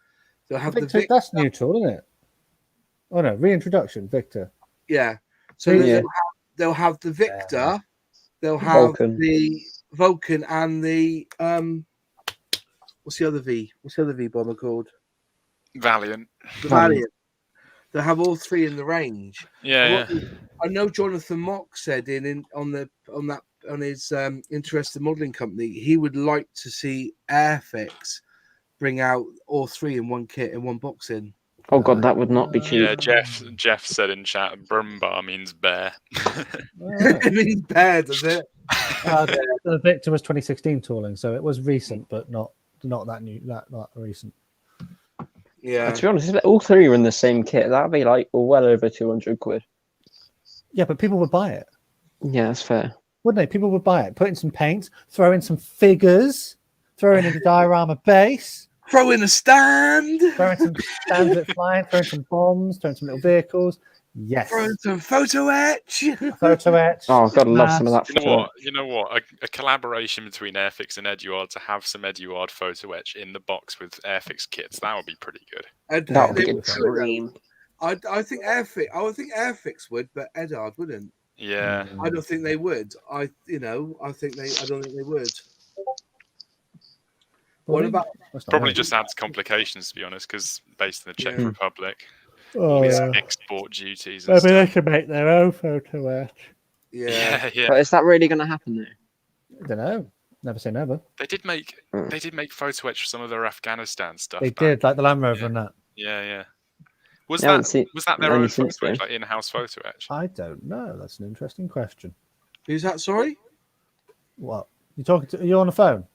They'll have the Victor. That's neutral, isn't it? Oh no, reintroduction, Victor. Yeah. So they'll have the Victor, they'll have the Vulcan, and the what's the other V? What's the other V bomber called? Valiant. The Valiant. They'll have all 3 in the range. Yeah. I know Jonathan Mock said on his interested modelling company, he would like to see Airfix bring out all 3 in one kit in one box in. Oh god, that would not be cheap. Yeah, Jeff said in chat, Brumbar means bear. It means bear, does it? The Victor was 2016 tooling, so it was recent, but not that new, that recent. Yeah. To be honest, if all 3 are in the same kit, that'd be like well over 200 quid. Yeah, but people would buy it. Yeah, that's fair. Wouldn't they? People would buy it. Put in some paint, throw in some figures, throw in a diorama base. Throw in a stand. Throw in some stands that flying, throw in some bombs, throw in some little vehicles. Yes. Throw in some photo etch. Photo etch. Oh, I've got to love some of that. You know what? A collaboration between Airfix and Eduard to have some Eduard photo etch in the box with Airfix kits. That would be pretty good. That would be a dream. I think Airfix would, but Eduard wouldn't. Yeah. I don't think they would. I don't think they would. What about probably just adds complications, to be honest, because based in the Czech Republic, export duties. Maybe they can make their own photo etch. Yeah. Yeah. But is that really going to happen though? I don't know. Never say never. They did make photo etch for some of their Afghanistan stuff. They back. did, like the Land Rover Yeah. and that. Yeah. Was I haven't that seen their any own since photo etch, then. like in-house photo etch? I don't know. That's an interesting question. Who's that? Sorry. What? You talking to? Are you on the phone?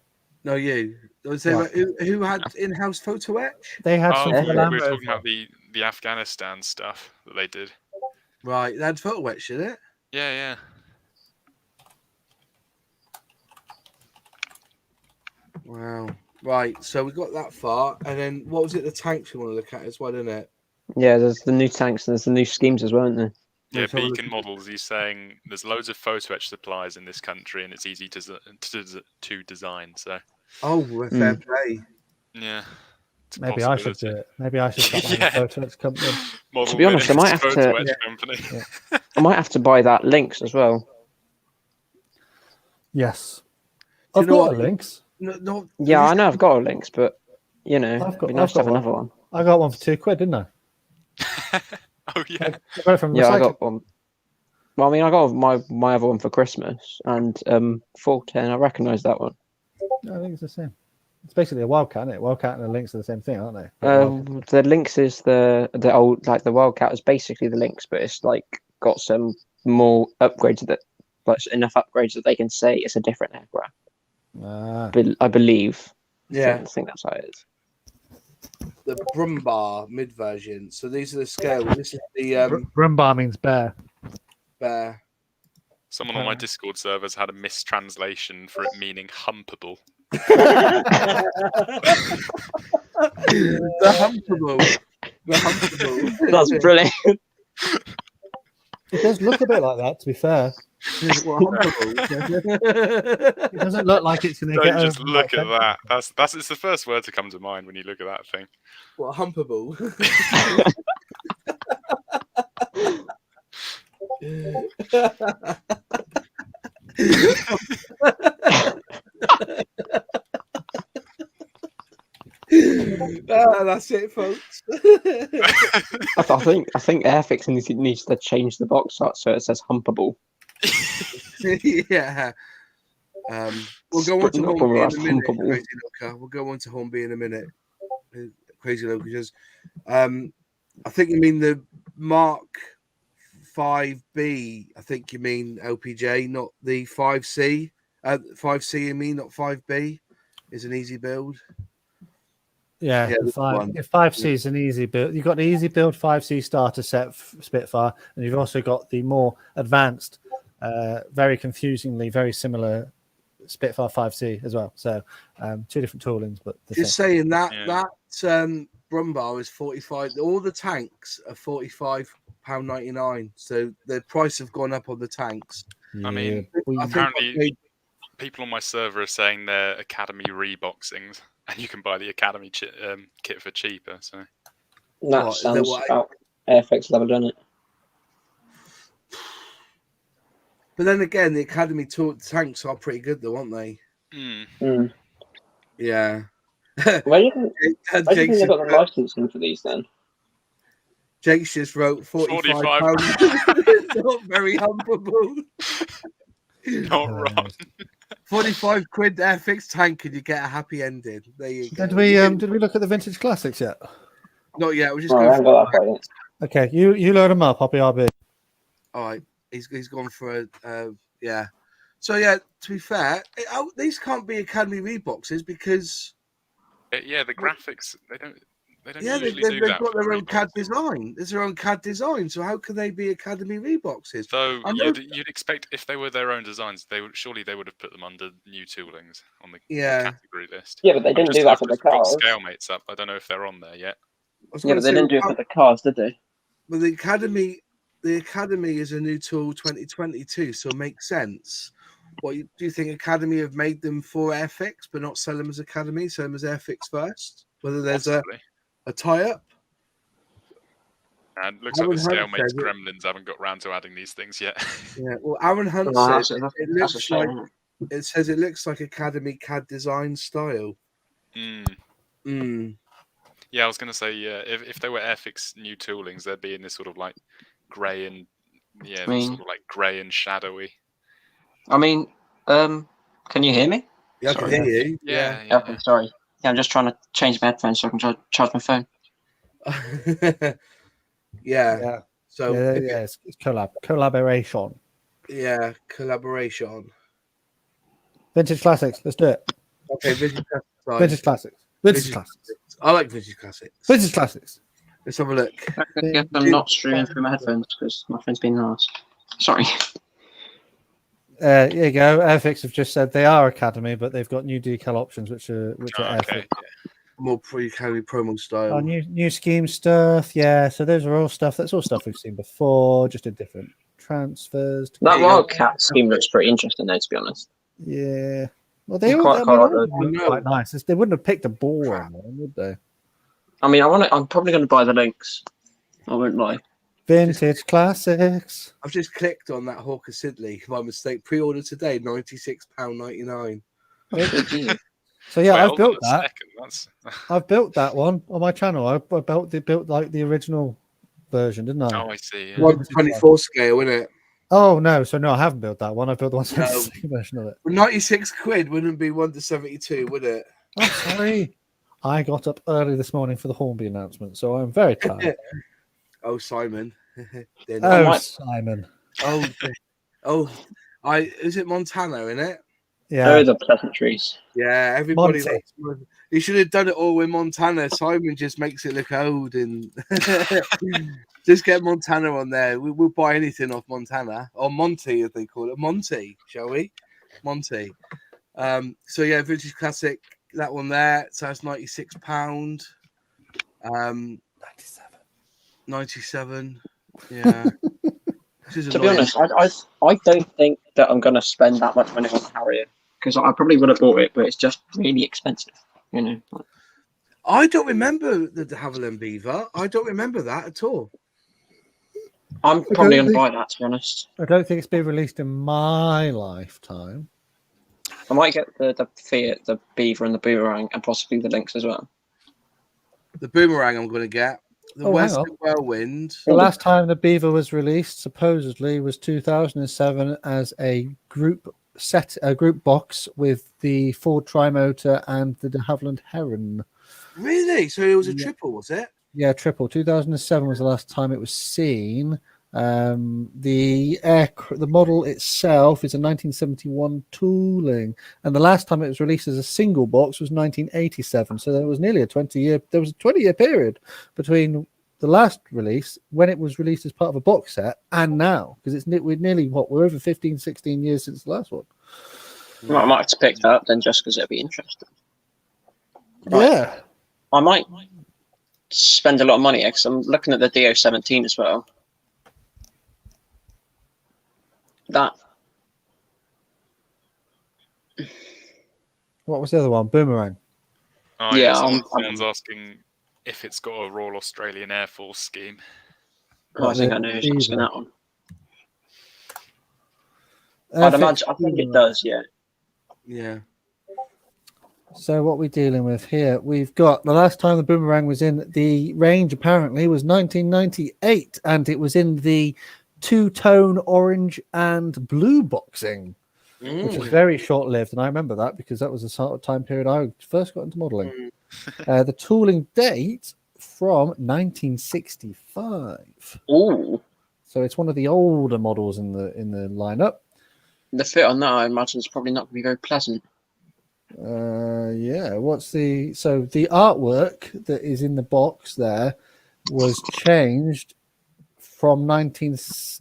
No, you. Was there, What? who had in-house photo etch? They had Oh, some we for the were Land talking Rover. about the Afghanistan stuff that they did. Right, they had photo etch, did it? Yeah. Wow. Right, so we got that far, and then what was it? The tanks we want to look at as well, isn't it? Yeah, there's the new tanks and there's the new schemes as well, isn't there? Yeah, Let's have a look Beacon at- Models. He's saying there's loads of photo etch suppliers in this country, and it's easy to design. So Oh, well, fair play. yeah, it's a Maybe I should do possibility. it. Maybe I should start Yeah. my photo etch company. Model To be honest, I might Minutes have photo to- etch Yeah. company. I might have to buy that links as well. Yes. Do you I've know got what? the links. No, Yeah, I know I've got a links, but you know, I've it'd got- be nice I've to have got another one. I got one for £2, didn't I? Oh yeah. I got it from Yeah, I recycling. got one. Well, I mean, I got my other one for Christmas, and 410. I recognise that one. I think it's the same. It's basically a Wildcat, isn't it? Wildcat and the links are the same thing, aren't they? The links is the old, like the Wildcat is basically the links, but it's like got some more upgrades that, like enough upgrades that they can say it's a different aircraft. I believe. Yeah, I think that's how it is. the Brumbar mid version. So these are the scale. This is the Brumbar means bear. bear. Someone on my Discord servers had a mistranslation for it meaning humpable. The humpable. The humpable. That's brilliant. It does look a bit like that, to be fair. Well, humpable. It doesn't look like it's going to get Don't just over look my at that. That's it's the first word to come to mind when you look at that thing. What humpable? That's it, folks. I think Airfix needs to change the box art so it says humpable. Yeah. We'll go on to Not Hornby in a as minute, humpable. Crazy Looker. We'll go on to Hornby in a minute, Crazy Looker. Because I think you mean the Mark 5B. I think you mean LPJ, not the 5C. 5C, you mean, not 5B. Is an easy build. Yeah, Yeah, the this one. if 5C is an easy build, you've got the easy build 5C starter set Spitfire, and you've also got the more advanced, very confusingly very similar Spitfire 5C as well. So two different toolings, but the Just same. saying that Yeah. that Brumbar is 45. All the tanks are £45.99. So the price have gone up on the tanks. I mean, we- I think apparently- I paid- People on my server are saying they're Academy reboxings, and you can buy the Academy kit for cheaper. So That What, is that sounds what about Airfix level, doesn't it? But then again, the Academy tanks are pretty good, though, aren't they? Yeah. Where do you think Jake's, they got the licensing for these then? Jake's just wrote 45 45. pounds. Not very humpable. not wrong. 45 quid Airfix tank and you get a happy ending. There you go. Did we look at the vintage classics yet? Not yet. We're just Oh, I going haven't for got that far yet. Okay, you load them up. I'll be RB. All right. He's gone for a yeah. So yeah, to be fair, these can't be Academy reboxes because Yeah, the graphics they don't yeah, usually they've do got that. for their own CAD reboxes. design. There's their own CAD design. So how can they be Academy reboxes? So I know- you'd expect if they were their own designs, they would have put them under new toolings on the Yeah. category list. Yeah, but they I've didn't just- do that I've for the just got cars. Scale mates up. I don't know if they're on there yet. I was Yeah, gonna but they say, didn't do it for the cars, did they? But the Academy is a new tool 2022, so it makes sense. Do you think Academy have made them for Airfix, but not sell them as Academy, sell them as Airfix first? Whether there's Possibly. a tie-up? And looks like Aaron the Hunt scale mates said it. gremlins haven't got round to adding these things yet. Yeah. Well, Aaron Hunt Oh, says that's it a looks shame. like it says it looks like Academy CAD design style. Yeah, I was going to say, if they were Airfix new toolings, they'd be in this sort of like grey and Yeah, I they're mean- sort of like grey and shadowy. I mean, can you hear me? Yeah, I can Sorry. hear you. Yeah, Okay, sorry. Yeah, I'm just trying to change my headphones so I can charge my phone. Yeah. Yeah. So It's collaboration. yeah, collaboration. Vintage classics. Let's do it. Okay, vintage classics. time. Vintage classics. Vintage Vintage classics. I like vintage classics. Vintage classics. Let's have a look. If I'm not streaming through my headphones because my phone's being nice. Sorry. Here you go. Airfix have just said they are Academy, but they've got new decal options, which are okay. Airfix. More pre-carry promo style. Oh, new scheme stuff. Yeah, so those are all stuff. That's all stuff we've seen before, just in different transfers. That Wildcat scheme looks pretty interesting, though, to be honest. Yeah. Well, they all Quite look the- quite nice. They wouldn't have picked a boring one, would they? I mean, I'm probably going to buy the links. I won't lie. Vintage classics. I've just clicked on that Hawker Siddeley by mistake. Pre-order today, £96.99. So yeah, Wait, I've hold built on a that. second, that's... I've built that one on my channel. I built like the original version, didn't I? Oh, I see. Yeah. 1/24 scale, isn't it? Oh no, so no, I haven't built that one. I've built the 176 version of it. Well, £96 wouldn't be 1/72, would it? I'm sorry. I got up early this morning for the Hornby announcement, so I'm very tired. Oh, Simon. Then- Oh, might- Simon. Is it Montana in it? Yeah. Oh, the pleasantries. Yeah, everybody. Monty. You should have done it all with Montana. Simon just makes it look old, and just get Montana on there. We'll buy anything off Montana or Monty, as they call it. Monty, shall we? Monty. So yeah, vintage classic. That one there. So that's £96. 97. Yeah. To be honest, I don't think that I'm going to spend that much money on a Harrier because I probably would have bought it, but it's just really expensive. You know. I don't remember the de Havilland Beaver. I don't remember that at all. I'm probably going to buy that, to be honest. I don't think it's been released in my lifetime. I might get the Fiat, the Beaver, and the Boomerang, and possibly the Lynx as well. The Boomerang I'm going to get. The Oh, hang Western on. Whirlwind. The last time the Beaver was released, supposedly, was 2007 as a group box with the Ford Trimotor and the de Havilland Heron. Really? So it was a triple, was it? Yeah, triple. 2007 was the last time it was seen. The model itself is a 1971 tooling, and the last time it was released as a single box was 1987. So there was nearly a 20-year period between the last release, when it was released as part of a box set, and now, because we're over 15, 16 years since the last one. Well, I might have to pick that up then, just because it'll be interesting. Right. Yeah. I might spend a lot of money because I'm looking at the DO17 as well. What was the other one? Boomerang. Oh, Yeah, someone's asking if it's got a Royal Australian Air Force scheme. I think I know who's asking that one. Airfix I think it does, yeah. Yeah. So what we're dealing with here, we've got the last time the Boomerang was in the range apparently was 1998, and it was in the two-tone orange and blue boxing, which was very short-lived, and I remember that because that was the sort of time period I first got into modelling. The tooling date from 1965. Ooh, So it's one of the older models in the lineup. the fit on that, I imagine, is probably not going to be very pleasant. Yeah, the artwork that is in the box there was changed from the 90s.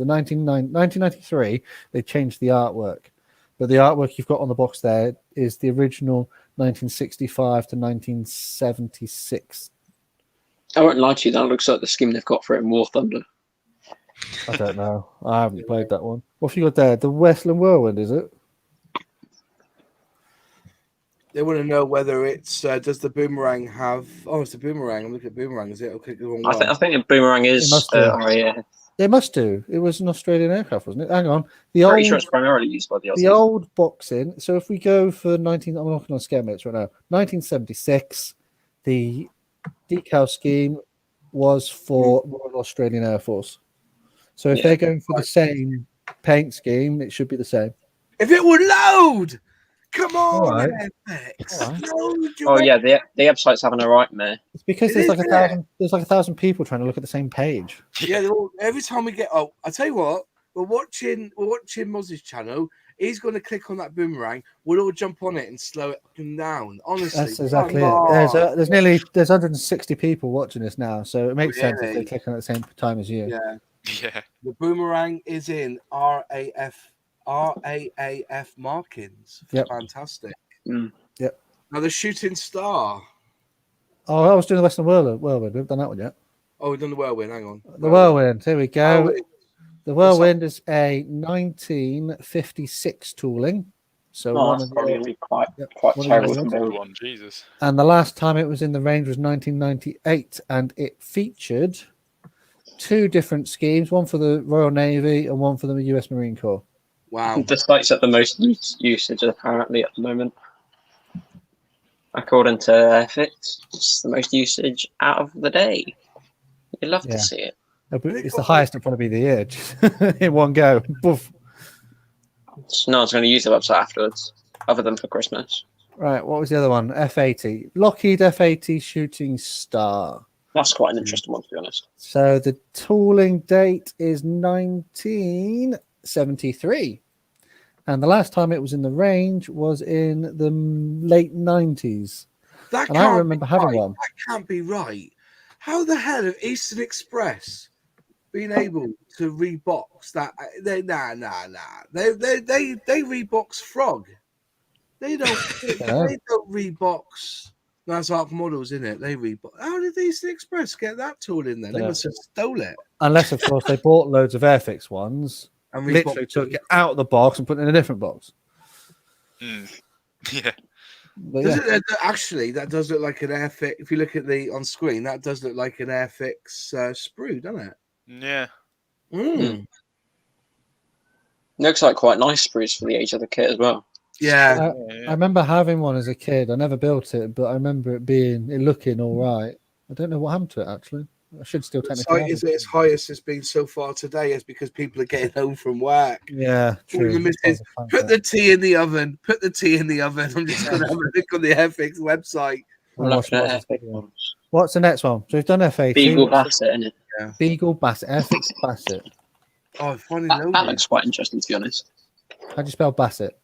1993 they changed the artwork, but the artwork you've got on the box there is the original 1965 to 1976. I won't lie to you, that looks like the scheme they've got for it in War Thunder. I don't know, I haven't played that one. What have you got there? The Westland Whirlwind, is it? They want to know whether it's does the Boomerang have? Oh, it's the Boomerang. I'm looking at Boomerang. Is it? Okay, the wrong one. I think the Boomerang is. It must do. Yeah. It must do. It was an Australian aircraft, wasn't it? Hang on. Pretty sure it's primarily used by the Aussies. The old boxing. So if we go for I'm looking on scare mates right now. 1976, the decal scheme was for Royal Australian Air Force. So if Yeah. they're going for the same paint scheme, it should be the same. If it would load, come on, Alright. Airfix. Alright. Load your Oh yeah, the website's having a nightmare. It's because It there's is like there. there's like 1,000 people trying to look at the same page. Yeah, they're all, every time we get. Oh, I tell you what, we're watching Moz's channel. He's going to click on that boomerang. We'll all jump on it and slow it down. Honestly, That's exactly come it. on. There's 160 people watching this now, so it makes sense if they Really? click on at the same time as you. Yeah, Yeah. the boomerang is in RAAF markings. Yep. Fantastic. Mm. Yep. Now the shooting star. Oh, I was doing the Western Whirlwind. We've done that one yet. Oh, we've done the whirlwind. Hang on. The Whirlwind. Here we go. Whirlwind. The Whirlwind is a 1956 tooling. So Oh, one that's of probably the, gonna be quite one of terrible the- to Good build. one, Jesus. and the last time it was in the range was 1998, and it featured 2 different schemes, one for the Royal Navy and one for the US Marine Corps. Wow. The site's at the most usage apparently at the moment. According to Airfix, it's the most usage out of the day. You'd love Yeah. to see it. It's the highest it'll probably be the year in one go. Boof. No one's going to use the website afterwards, other than for Christmas. Right, what was the other one? F80. Lockheed F80 Shooting Star. That's quite an interesting one, to be honest. So the tooling date is 1973. And the last time it was in the range was in the late 90s. That And I can't remember be having right. one. That can't be right. How the hell have Eastern Express been able to rebox that? Nah. They rebox Frog. They don't. Yeah. They don't rebox. That's Arc Models, isn't it? They rebox. How did Eastern Express get that tool in there? They Dunno. must have stole it Unless, of course, they bought loads of Airfix ones, and literally reboxed took it. it out of the box and put it in a different box. Mm. Yeah. But Does yeah, it, actually, that does look like an Airfix. If you look at the on screen, that does look like an Airfix sprue, doesn't it? Yeah. Mm. Looks like quite nice sprues for the age of the kit as well. Yeah. I remember having one as a kid. I never built it, but I remember it looking all right. I don't know what happened to it, actually. I should still The technically site have is it. its highest it's been so far today is because people are getting home from work. Yeah, Calling true. the missus, put the tea in the oven. Put the tea in the oven. I'm just going to have a look on the Airfix website. I'm I'll looking watch at Moz's Airfix video. ones. What's the next one? So we've done F80. Beagle What's Bassett, innit? the- Beagle Bassett. Airfix Bassett. Oh, finally That loaded. looks quite interesting, to be honest. How do you spell Bassett?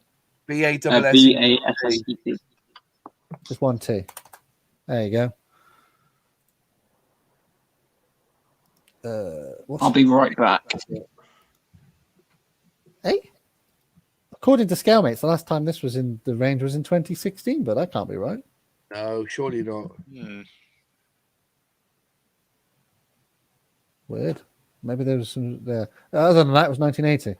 BASSET. BASSET. Just one T. There you go. What's I'll be right back. Hey? According to Scalemates, the last time this was in the range was in 2016, but that can't be right. No, surely not. Hmm. Weird. Maybe there was some there. Other than that, it was 1980.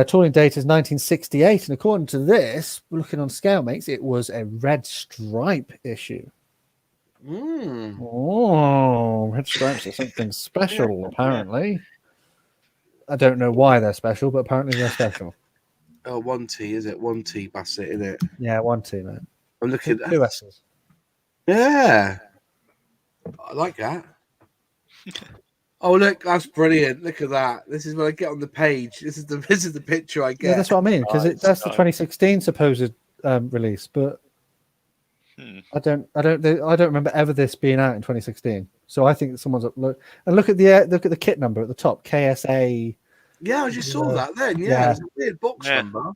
Tooling date is 1968, and according to this, looking on Scalemates, it was a red stripe issue. Mm. Oh, red stripes are something special, apparently. I don't know why they're special, but apparently they're special. Oh, 1T, is it? 1T Bassett, isn't it? Yeah, one T, man. I'm looking at Two S's. Yeah. I like that. Oh, look, that's brilliant. Look at that. This is when I get on the page. This is the picture I get. Yeah, that's what I mean, because Nice, that's the nice. 2016 supposed release, but Hmm. I don't remember ever this being out in 2016. So I think someone's look at the kit number at the top, KSA. Yeah, I just saw that then. Yeah, Yeah. it's a weird box Yeah. number.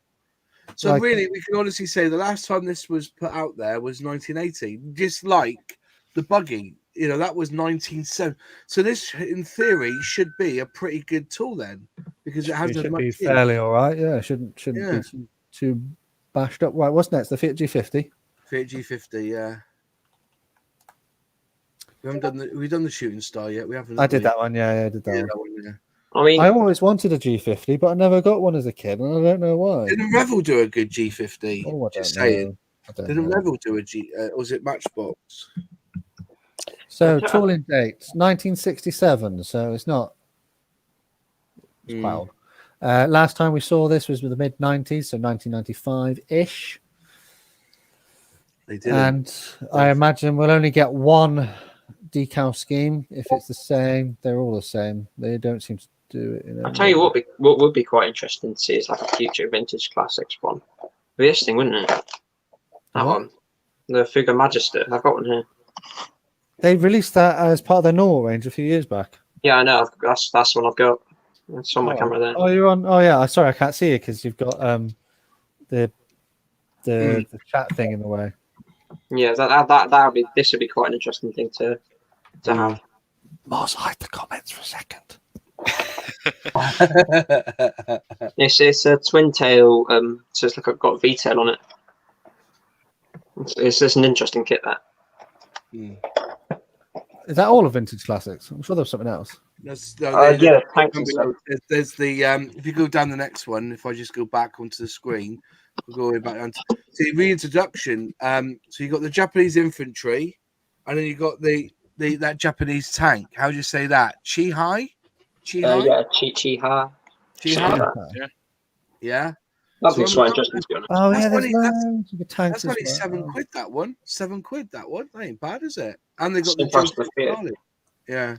So Like- really, we can honestly say the last time this was put out there was 1980, just like the buggy. You know, that was 1970. So this, in theory, should be a pretty good tool then, because it has It as should much. be in. fairly all right. Yeah, it shouldn't Yeah. be too bashed up. Right, what's next? The Fiat G50. Fiat G50, yeah. We've done the shooting star yet. We haven't. I did that one. Yeah, I did that Yeah, one. that one, yeah. I mean, I always wanted a G50, but I never got one as a kid, and I don't know why. Didn't Revel do a good G50? Oh, I Just don't saying. know. I don't Didn't know. Revel do a G? Or was it Matchbox? So tooling date 1967. So it's not. It's quite Mm. old. Last time we saw this was with the mid 90s, so 1995 ish. They did. And I imagine we'll only get one decal scheme. If it's the same, they're all the same. They don't seem to do it. I'll tell you what would be quite interesting to see is like a future vintage classics one. It'd be interesting, wouldn't it? That one, the Figure Magister. I've got one here. They released that as part of their normal range a few years back. Yeah, I know. That's one I've got. It's on my camera there. Oh, you're on. Oh, yeah. Sorry, I can't see it because you've got the chat thing in the way. Yeah, that would be. This would be quite an interesting thing to have. Mars, hide the comments for a second. It's a twin tail. So it's like I've got a V tail on it. It's an interesting kit. That. Is that all of Vintage Classics? I'm sure there's something else. There's the if you go down the next one, if I just go back onto the screen, we'll go way back onto the reintroduction. So you got the Japanese infantry, and then you got that Japanese tank. How do you say that? Chi-Hi? Yeah, Chi-Hi. Yeah. That's quite interesting to be honest. Oh, yeah, that's only £7 that one. £7 that one. That ain't bad, is it? And they got the Joseph Stalin. Yeah.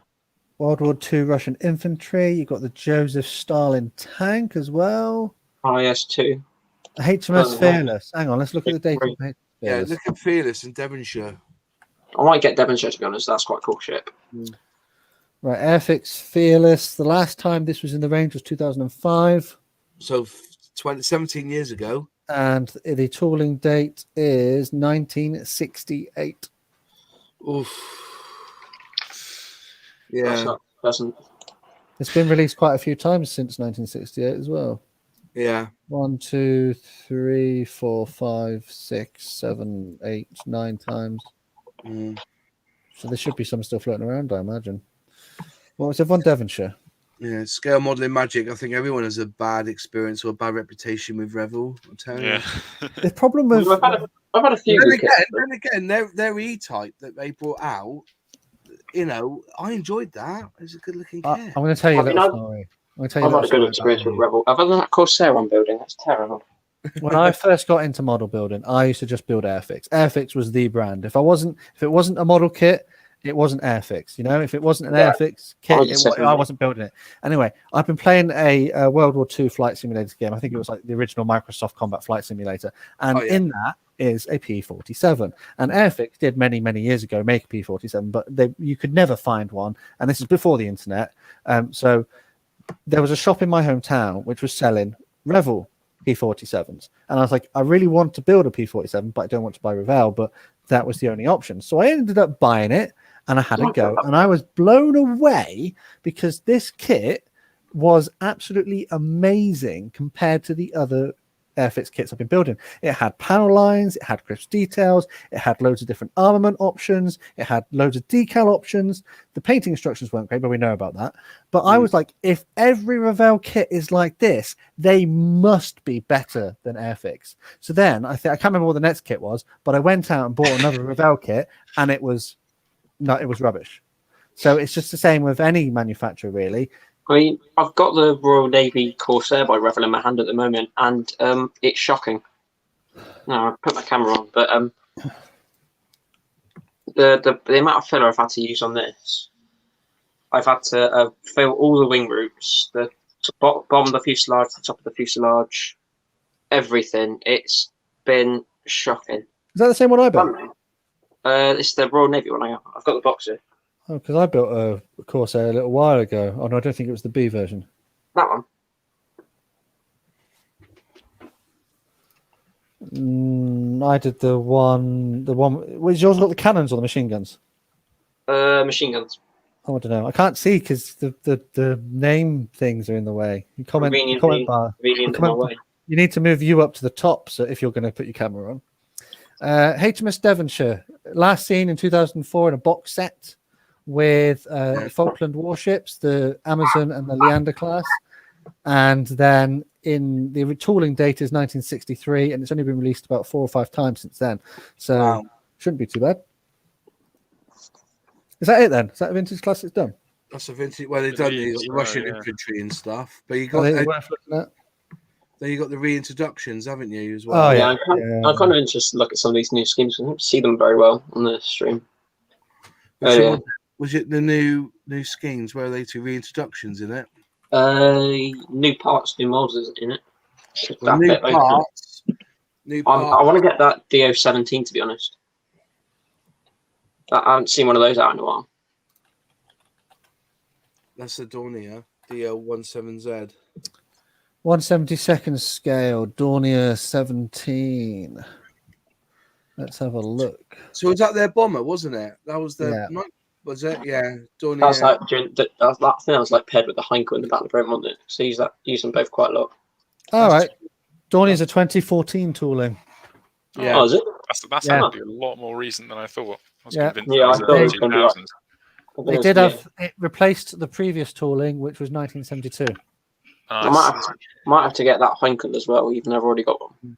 World War II Russian infantry. You got the Joseph Stalin tank as well. IS-2. HMS Fearless. Hang on, let's look at the data. Yeah, look at Fearless in Devonshire. I might get Devonshire to be honest. That's quite a cool ship. Right, Airfix Fearless. The last time this was in the range was 2005. So 17 years ago. And the tooling date is 1968. Oof. Yeah. It's been released quite a few times since 1968 as well. Yeah. 1, 2, 3, 4, 5, 6, 7, 8, 9 times. So there should be some still floating around, I imagine. What was everyone? Devonshire? Yeah, scale modelling magic. I think everyone has a bad experience or a bad reputation with Revel. I'm telling you. The problem with I've had a few. Then again, their E-Type that they brought out, you know, I enjoyed that. It was a good looking kit. I'm going to tell you a little story. I've had a good experience with Revel. Other than that Corsair I'm building, that's terrible. When I first got into model building, I used to just build Airfix. Airfix was the brand. If it wasn't a model kit, it wasn't Airfix. You know, if it wasn't an Airfix kit, I wasn't building it. Anyway, I've been playing a World War II flight simulator game. I think it was like the original Microsoft Combat Flight Simulator, and in that is a P-47. And Airfix did many years ago make a P-47, but you could never find one. And this is before the internet. So there was a shop in my hometown which was selling Revel P-47s, and I was like, I really want to build a P-47, but I don't want to buy Revell, but that was the only option. So I ended up buying it, and I had a go, and I was blown away because this kit was absolutely amazing compared to the other Airfix kits I've been building. It had panel lines, it had crisp details, it had loads of different armament options, it had loads of decal options. The painting instructions weren't great, but we know about that. But I was like, if every Revell kit is like this, they must be better than Airfix. So then I can't remember what the next kit was, but I went out and bought another Revell kit, and it was rubbish. So it's just the same with any manufacturer, really. I mean, I've got the Royal Navy Corsair by Revel in my hand at the moment, and it's shocking. No, I put my camera on, but the amount of filler I've had to use on this, I've had to fill all the wing roots, the bottom of the fuselage, the top of the fuselage, everything. It's been shocking. Is that the same one I built? It's the Royal Navy one. I've got the box here. Oh, because I built a Corsair a little while ago. Oh no, I don't think it was the B version. That one. I did the one. Was yours got the cannons or the machine guns? Machine guns. Oh, I don't know. I can't see because the name things are in the way. You comment bar. You need to move you up to the top, so if you're going to put your camera on. HMS Devonshire, last seen in 2004 in a box set with Falkland warships, the Amazon and the Leander class, and then in the tooling date is 1963, and it's only been released about 4 or 5 times since then, so shouldn't be too bad. Is that it then? Is that a vintage classics done? That's a vintage. Well, they've done the Russian infantry and stuff, but you got then you got the reintroductions, haven't you, as well? Oh yeah, I'm kind of interested to look at some of these new schemes. I don't see them very well on the stream. Was it the new schemes? Where are they to reintroductions in it? New parts, new models in it. Well, That new bit open. parts. New parts. I want to get that DO17 to be honest. I haven't seen one of those out in a while. That's the Dornier DO17Z. 1/72 scale, Dornier 17. Let's have a look. So was that their bomber, wasn't it? That was the Yeah. was it? Yeah, Dornier. That was like I think that was like paired with the Heinkel in the Battle of Rome, wasn't it? So use them both quite a lot. All right. Dornier's a 2014 tooling. Yeah. Oh, is it? That's Yeah. actually a lot more recent than I thought. I was Yeah. convinced Yeah, it I was thought it was gonna be like- 2000s. They did have it replaced the previous tooling, which was 1972. I Nice. might have to get that Heinkel as well, even though I've already got one.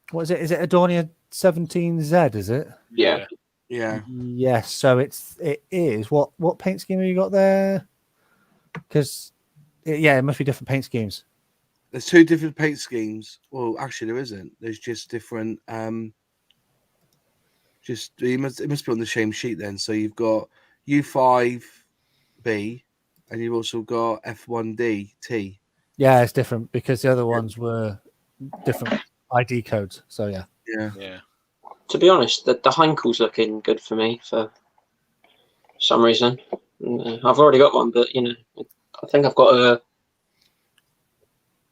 What is it? Is it a Dornier 17Z? Is it? Yeah. Yeah. Yes. So it is. What paint scheme have you got there? Because it must be different paint schemes. There's two different paint schemes. Well, actually, there isn't. There's just different. It must be on the same sheet then. So you've got U5B, and you've also got F1DT. Yeah, it's different because the other ones were different ID codes. So yeah. Yeah. To be honest, the Heinkel's looking good for me for some reason. I've already got one, but I think I've got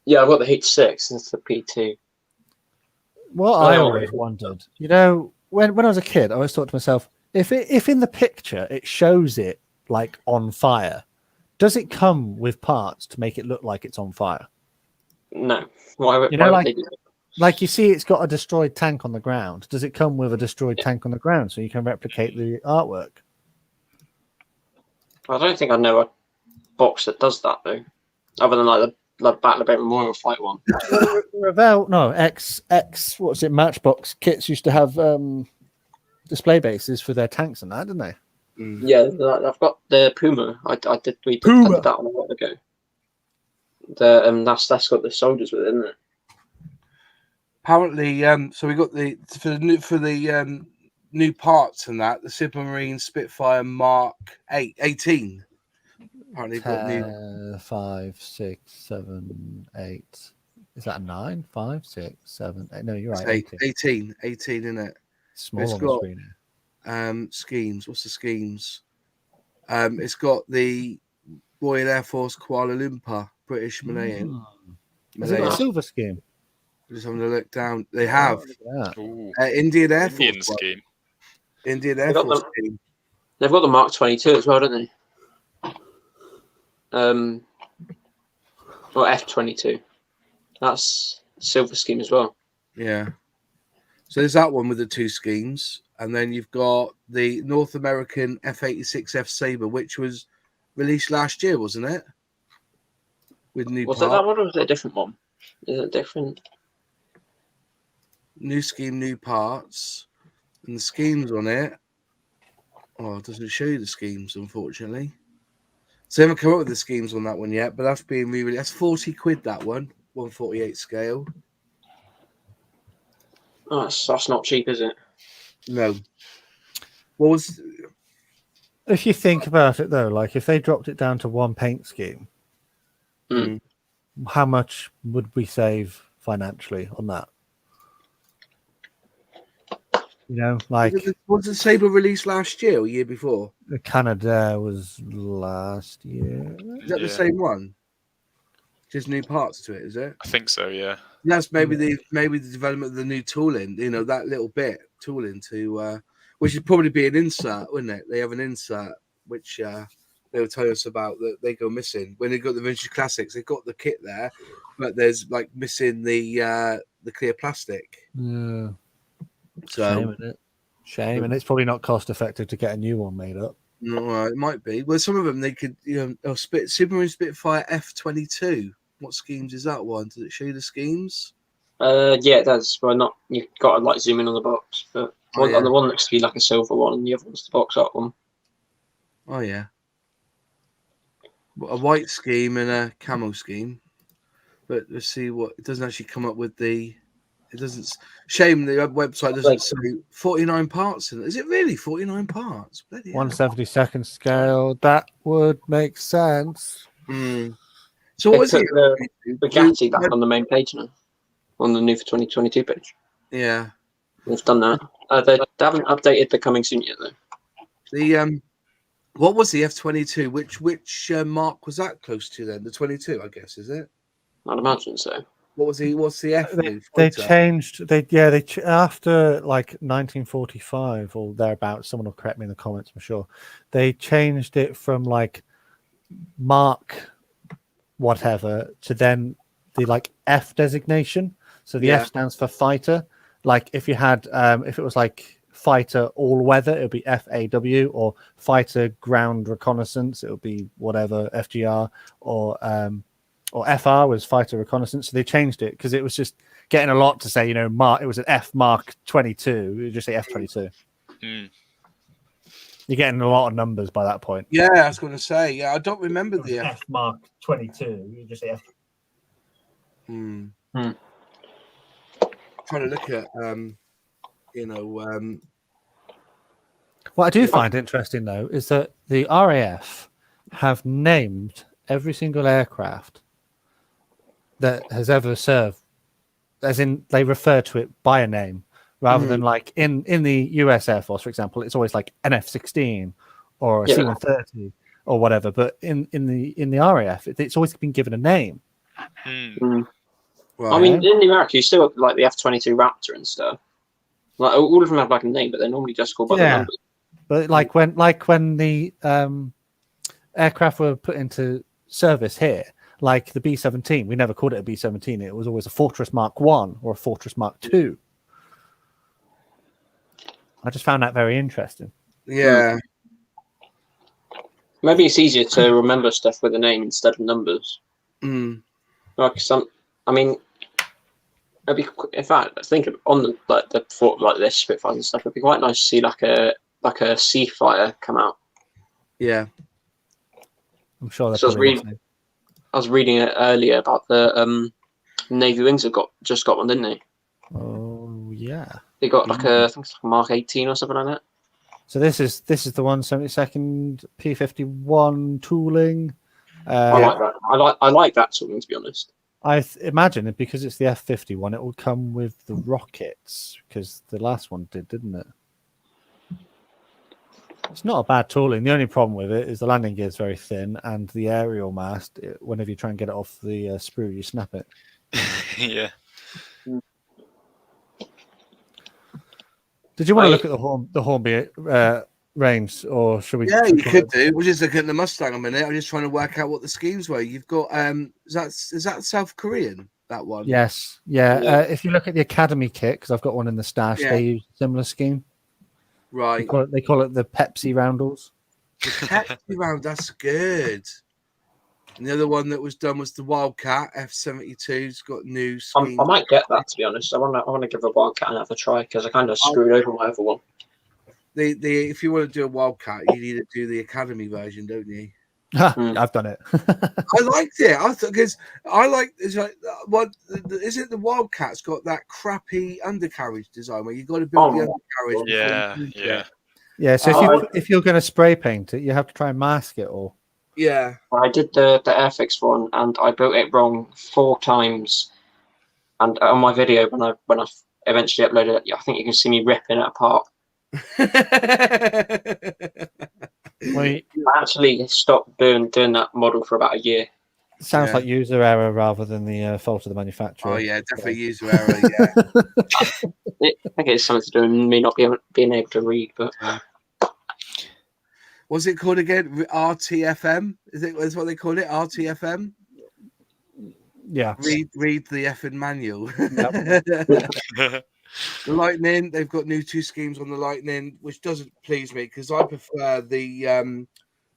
I've got the H6 and it's the P2. What I always wondered, when I was a kid, I always thought to myself, if in the picture it shows it like on fire, does it come with parts to make it look like it's on fire? No. Why would they do that? Like you see, it's got a destroyed tank on the ground. Does it come with a destroyed tank on the ground so you can replicate the artwork? I don't think I know a box that does that though, other than like the Battle of Britain Memorial Fight one. Revell, no, X, what's it? Matchbox kits used to have display bases for their tanks and that, didn't they? Yeah, I've got the Puma. I did that one a while ago. That's got the soldiers with it, isn't it? Apparently, so we got for the new parts and that the Supermarine Spitfire Mark 18. Apparently, got new 5, 6, 7, 8. Is that a 9? 5, 6, 7, 8. No, you're right. 18, isn't it? Small It's on the got screen. schemes. What's the schemes? It's got the Royal Air Force Kuala Lumpur British Malayan. Is it a silver scheme? Just having a look down. They have Ooh. Indian Air Force Indian scheme. Indian Air Force scheme. They've got the Mark 22 as well, don't they? Or F22. That's silver scheme as well. Yeah. So there's that one with the two schemes, and then you've got the North American F86 F Sabre, which was released last year, wasn't it? With new Was it that one or was it a different one? Is it different? New scheme, new parts, and the schemes on it. Oh, it doesn't show you the schemes, unfortunately. So they haven't come up with the schemes on that one yet, but that's being re-released. That's 40 quid, that one, 1/48 scale. Oh, that's not cheap, is it? No. What was? If you think about it, though, like if they dropped it down to one paint scheme, how much would we save financially on that? Like Was the Sabre released last year or year before? the Canada was last year. Is that the same one? Just new parts to it, is it? I think so, yeah. That's maybe the development of the new tooling. That little bit tooling to, which would probably be an insert, wouldn't it? They have an insert which they were telling us about that they go missing when they got the Vintage Classics. They've got the kit there, but there's like missing the clear plastic. Yeah. So Shame, isn't it? Shame, and it's probably not cost effective to get a new one made up. No, it might be. Well, some of them they could, Supermarine Spitfire F72. What schemes is that one? Does it show you the schemes? Yeah, it does. Well, not you've got to like zoom in on the box, but the one looks to be like a silver one, and the other one's the box art one. Oh yeah, a white scheme and a camo scheme. But let's see what it doesn't actually come up with the It doesn't. Shame the website doesn't say 49 parts. Is it really 49 parts? Bloody hell. 1/72 scale. That would make sense. So They what is put it? the Bugatti back on the main page now, on the new for 2022 page. Yeah, They've done that. They haven't updated the coming soon yet, though. the what was the F22? Which mark was that close to then? The 22, I guess, is it? I'd imagine so. What's the F? They changed. After like 1945 or thereabouts. Someone will correct me in the comments. I'm sure they changed it from like Mark whatever to then the like F designation. So the F stands for fighter. Like if you had if it was like fighter all weather, it would be FAW, or fighter ground reconnaissance, it would be whatever FGR, or FR was fighter reconnaissance. So they changed it because it was just getting a lot to say, you know, it was an F Mark 22. You just say F22. You're getting a lot of numbers by that point. Yeah, I was going to say. Yeah, I don't remember the F Mark 22. You just say F. Trying to look at, What I do find interesting though is that the RAF have named every single aircraft that has ever served, as in they refer to it by a name, rather than like in the US Air Force, for example, it's always like an F-16 or a C-130 or whatever. But in the RAF, it's always been given a name. Right. I mean, in the America, you still have like the F-22 Raptor and stuff. Like all of them have like a name, but they're normally just called by the numbers. But like when the aircraft were put into service here, like the B-17, we never called it a B-17. It was always a Fortress Mark 1 or a Fortress Mark 2. I just found that very interesting. Yeah. Maybe it's easier to remember stuff with a name instead of numbers. Like I mean, in fact, I think on the this Spitfires and stuff, it'd be quite nice to see like a Seafire come out. Yeah, I'm sure that's. I was reading it earlier about the Navy Wings have just got one, didn't they? Oh yeah. They got like I think it's like a Mark 18 or something like that. So this is the 172nd P51 tooling. I like that. I like that tooling, to be honest. I imagine it because it's the F51, it will come with the rockets because the last one didn't it? It's not a bad tooling. The only problem with it is the landing gear is very thin, and the aerial mast, whenever you try and get it off the sprue, you snap it. Yeah. Did you want to look at the Hornby range, or should we? Yeah, you could do. We're just looking at the Mustang a minute. I'm just trying to work out what the schemes were. You've got is that South Korean, that one? Yes, yeah. If you look at the Academy kit, because I've got one in the stash, they use a similar scheme. Right. They call it the Pepsi roundels. The Pepsi round, that's good. And the other one that was done was the Wildcat F72. It's got new schemes. I might get that, to be honest. I want to give a Wildcat another try because I kind of screwed over my other one. If you want to do a Wildcat, you need to do the Academy version, don't you? I've done it. I liked it. I thought because I like is it the Wildcat's got that crappy undercarriage design where you got to build the undercarriage. Yeah. So if you're going to spray paint it, you have to try and mask it all. Yeah. I did the Airfix one and I built it wrong 4 times. And on my video when I eventually uploaded it, I think you can see me ripping it apart. I actually stopped doing that model for about a year. Sounds like user error rather than the fault of the manufacturer. Oh yeah, definitely user error. Yeah, I think it's something to do with me not being able to read. But what's it called again? RTFM? Is what they call it? RTFM? Yeah. Read the effing manual. Yep. The Lightning, they've got new 2 schemes on the Lightning, which doesn't please me because I prefer the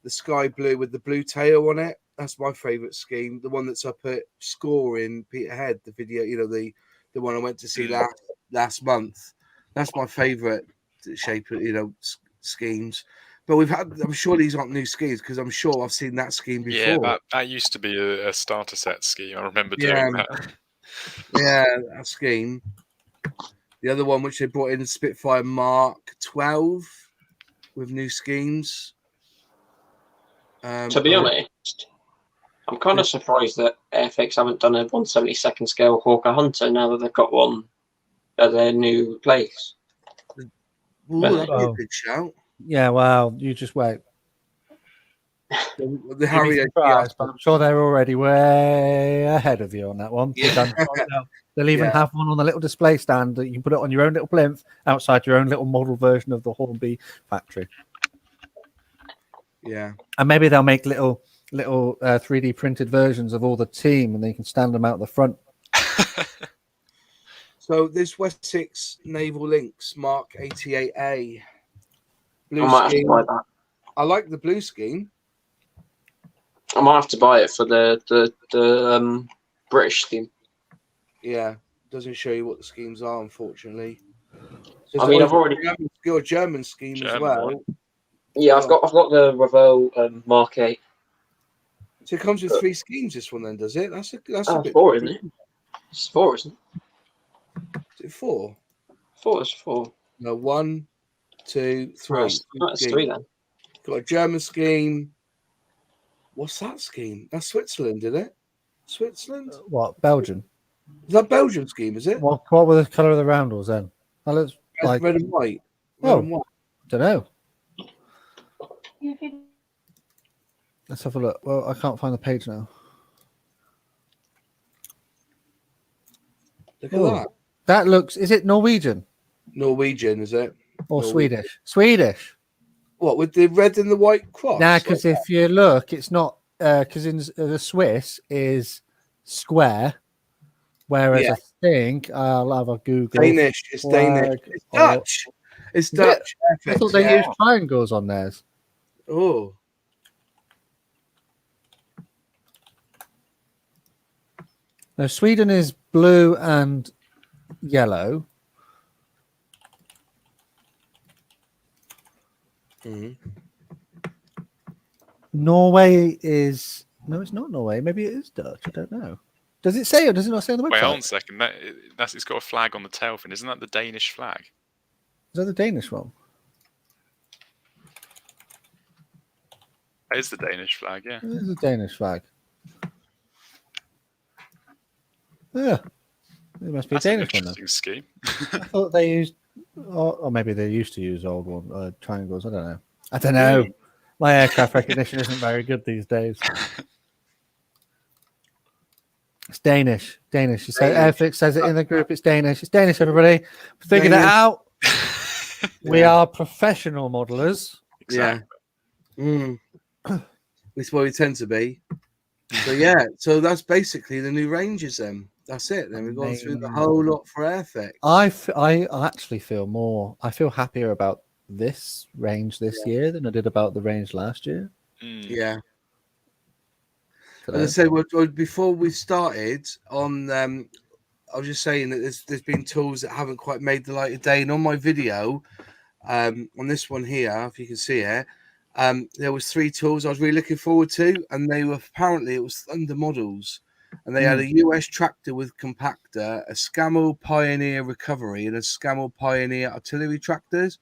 sky blue with the blue tail on it. That's my favourite scheme. The one that's up at Score in Peterhead, the video, the one I went to see last month. That's my favourite shape of schemes. But I'm sure these aren't new schemes because I'm sure I've seen that scheme before. Yeah, that used to be a starter set scheme. I remember doing that. Yeah, that scheme. The other one, which they brought in, Spitfire Mark 12 with new schemes. To be honest, I'm kind of surprised that Airfix haven't done a 1/72nd scale Hawker Hunter now that they've got one at their new place. Ooh, that'd be a good shout. Yeah, well, you just wait. The Harrier GR7a, but I'm sure they're already way ahead of you on that one. Yeah. They'll even have one on the little display stand that you can put it on your own little plinth outside your own little model version of the Hornby factory. Yeah. And maybe they'll make little 3D printed versions of all the team and they can stand them out the front. So this Wessex Naval Lynx Mark 88A. Blue I might have to scheme. buy that. I like the blue scheme. I might have to buy it for the British scheme. Yeah, doesn't show you what the schemes are, unfortunately. So I mean, I've already got a German scheme as well. One. Yeah, I've got the Revell Mark 8. So it comes with 3 schemes. This one then, does it? That's a bit 4, isn't it? It's 4, isn't it? Is it 4? 4 is 4. No, 1, 2, 3. That's 3 then. Got a German scheme. What's that scheme? That's Switzerland, isn't it? Switzerland? What, Belgian? Is that Belgian scheme, is it? What were the colour of the roundels then? That looks like red and white. I don't know. Let's have a look. Well, I can't find the page now. Look at that. That looks, is it Norwegian? Norwegian, is it? Or Norwegian. Swedish? Swedish. What, with the red and the white cross? Nah, because if you look, it's not, because in the Swiss is square, whereas I think, I'll have a Google. Danish, it's Danish. It's Dutch. It's Dutch. I thought they used triangles on theirs. Oh. No, Sweden is blue and yellow. Norway is no, it's not Norway. Maybe it is Dutch. I don't know. Does it say or does it not say on the website? Wait, hold on a second. It's got a flag on the tail fin. Isn't that the Danish flag? Is that the Danish one? That is the Danish flag, yeah. It is a Danish flag. Yeah. It must be That's a Danish an one then. interesting scheme. I thought they used, or maybe they used to use old one triangles. I don't know. My aircraft recognition isn't very good these days. It's Danish. Danish. You say Airfix says it in the group. It's Danish. It's Danish, everybody. Figured it out. We are professional modelers. Exactly. Yeah. That's what we tend to be. So yeah, so that's basically the new Rangers then. That's it. Then we've gone through the whole lot for Airfix. I actually feel I feel happier about this range this year than I did about the range last year. Yeah. As I said, before we started on, I was just saying that there's been tools that haven't quite made the light of day. And on my video, on this one here, if you can see it, there was 3 tools I was really looking forward to, and they were it was Thunder models, and they had a US tractor with compactor, a Scammell Pioneer recovery, and a Scammell Pioneer artillery tractors,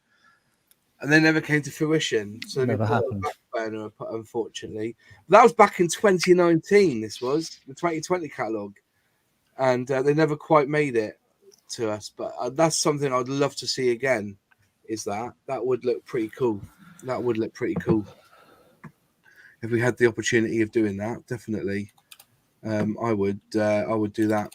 and they never came to fruition. So never happened. Burner, unfortunately. But that was back in 2019. This was the 2020 catalogue, and they never quite made it to us. But that's something I'd love to see again. That would look pretty cool. That would look pretty cool if we had the opportunity of doing that. Definitely, I would do that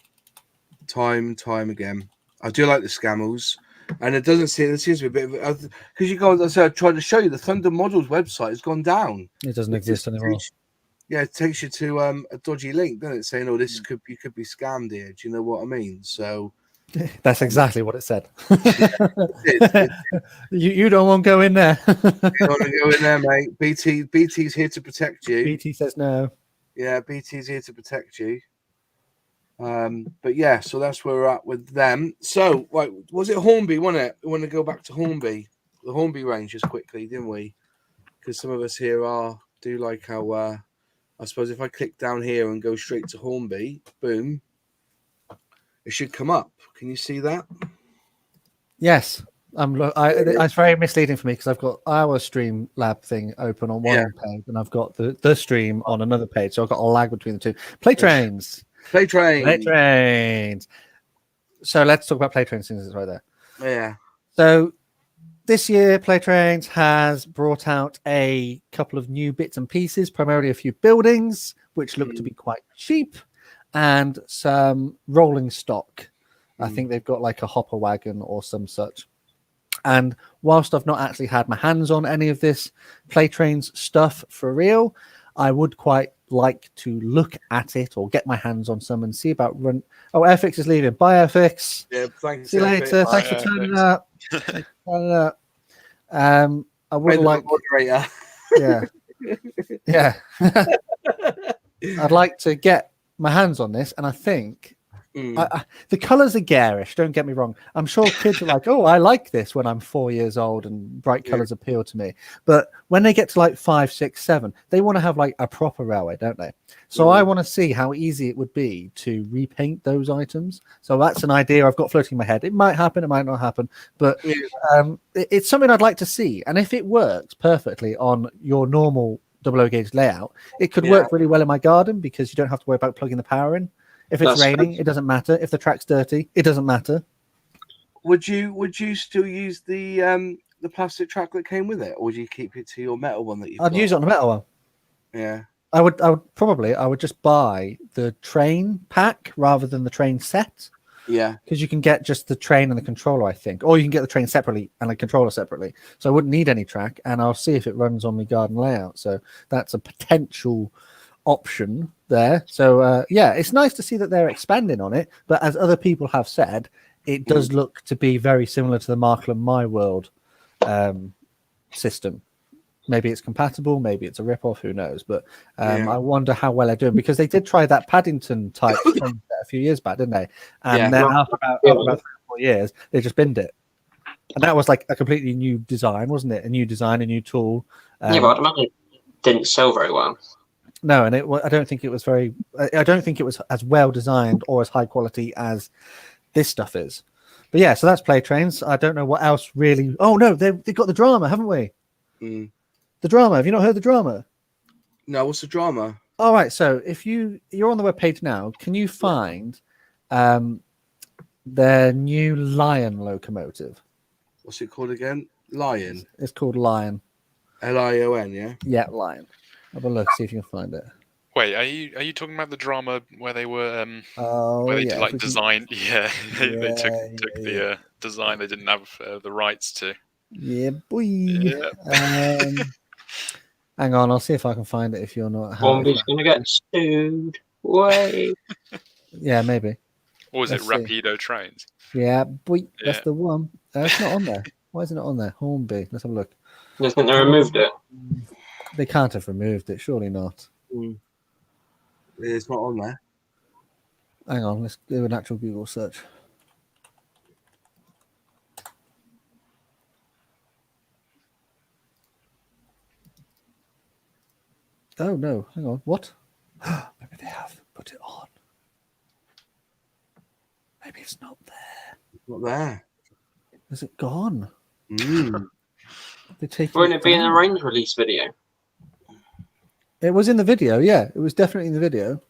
time again. I do like the Scammels. And it seems to be a bit of because you guys, I tried to show you the Thunder Models website has gone down. It doesn't exist anymore. It takes you to a dodgy link, doesn't it? Saying, "Oh, you could be scammed here." Do you know what I mean? So that's exactly what it said. You don't want to go in there. You don't want to go in there, mate. BT's here to protect you. BT says no. Yeah, BT's here to protect you. But yeah, so that's where we're at with them. So, right, was it Hornby, wasn't it? We want to go back to Hornby, the Hornby Rangers quickly, didn't we? Because some of us here do like how, I suppose if I click down here and go straight to Hornby, boom, it should come up. Can you see that? Yes. It's very misleading for me because I've got our stream lab thing open on one page and I've got the stream on another page. So I've got a lag between the two. Play trains. Play trains. So let's talk about play trains since it's right there. Yeah. So this year, Play Trains has brought out a couple of new bits and pieces, primarily a few buildings, which look to be quite cheap, and some rolling stock. I think they've got like a hopper wagon or some such. And whilst I've not actually had my hands on any of this Play Trains stuff for real, I would quite like to look at it or get my hands on some and see about run. Oh, Airfix is leaving. Bye, Airfix. Yeah, thanks. See you later. Bye, Thanks for turning up. I would like. Moderator. Yeah. I'd like to get my hands on this, and I think the colours are garish. Don't get me wrong. I'm sure kids are like, "Oh, I like this" when I'm 4 years old, and bright colours appeal to me. But when they get to like 5, 6, 7, they want to have like a proper railway, don't they? So I want to see how easy it would be to repaint those items. So that's an idea I've got floating in my head. It might happen, it might not happen, but it's something I'd like to see. And if it works perfectly on your normal 00 gauge layout, it could work really well in my garden because you don't have to worry about plugging the power in. If it's raining, it doesn't matter. If the track's dirty, it doesn't matter. Would you still use the plastic track that came with it, or would you keep it to your metal one that you? I'd use it on the metal one. Yeah. I would just buy the train pack rather than the train set. Yeah. Because you can get just the train and the controller, I think. Or you can get the train separately and the controller separately. So I wouldn't need any track, and I'll see if it runs on my garden layout. So that's a potential option there. So it's nice to see that they're expanding on it, but as other people have said, it does look to be very similar to the Markland My World system. Maybe it's compatible, maybe it's a rip-off, who knows, but I wonder how well they're doing, because they did try that Paddington type thing a few years back, didn't they? And then after about 3 or 4 years, they just binned it. And that was like a completely new design, wasn't it? A new design, a new tool. But I'd imagine it didn't sell very well. No, and I don't think it was as well designed or as high quality as this stuff is. But yeah, so that's Play Trains. I don't know what else really. Oh no, they've got the drama, haven't we? The drama. Have you not heard the drama? No, what's the drama? All right, so if you're on the webpage now, can you find their new Lion locomotive? What's it called again? Lion. It's called Lion. Lion, yeah? Yeah, Lion. Have a look, see if you can find it. Wait, are you talking about the drama where they were designed? Yeah, they took the design they didn't have the rights to. Yeah, boy. Yeah. Hang on, I'll see if I can find it. If you're not, Bombi's gonna get sued. Wait. Yeah, maybe. Or is it Rapido Trains? Yeah, boy, that's the one. It's not on there. Why is it not on there? Hornby. Let's have a look. I think they removed it. They can't have removed it. Surely not. It's not on there. Hang on, let's do an actual Google search. Oh no, hang on. What? Maybe they have put it on. Maybe it's not there. It's not there. Is it gone? Won't it be in the range release video? It was in the video, yeah. It was definitely in the video.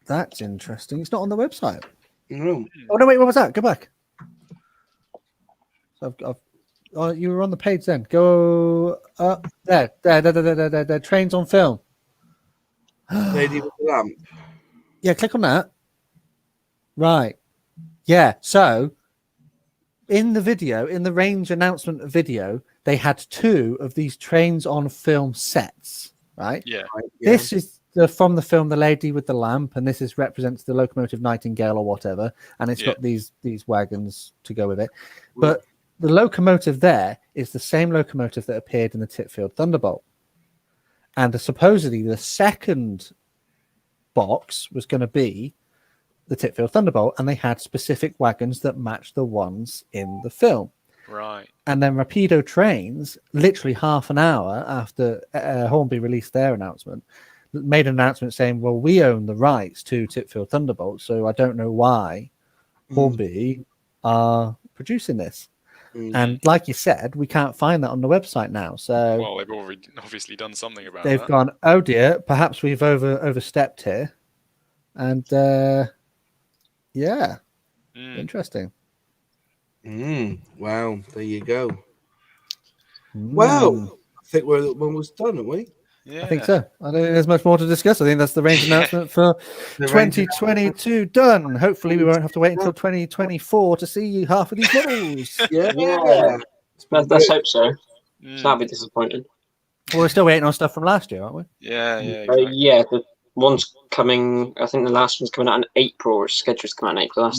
That's interesting. It's not on the website. No. Oh no! Wait, what was that? Go back. So oh, you were on the page then. Go up there. There. Trains on film. Lady with the lamp. Yeah, click on that. Right. Yeah. So in the video, in the range announcement video, they had 2 of these trains on film sets. Right. Yeah. This is from the film The Lady with the Lamp, and this represents the locomotive Nightingale or whatever, and it's got these wagons to go with it. But the locomotive there is the same locomotive that appeared in the Titfield Thunderbolt, and supposedly the second box was going to be the Titfield Thunderbolt, and they had specific wagons that matched the ones in the film. Right. And then Rapido Trains, literally half an hour after Hornby released their announcement, made an announcement saying, well, we own the rights to Tipfield Thunderbolt, so I don't know why Hornby are producing this. And like you said, we can't find that on the website now. So well, they've already obviously done something about they've that. gone, oh dear, perhaps we've overstepped here. And yeah, interesting. Wow, there you go. Well, I think we're almost done, aren't we? Yeah. I think so. I don't think there's much more to discuss. I think that's the range announcement for 2022 done. Hopefully, we won't have to wait until 2024 to see half of these models. Yeah. Let's hope so. That'll be disappointing. Well, we're still waiting on stuff from last year, aren't we? Yeah, exactly. Yeah, the one's coming. I think the last one's coming out in April, or scheduled to come out in April. That's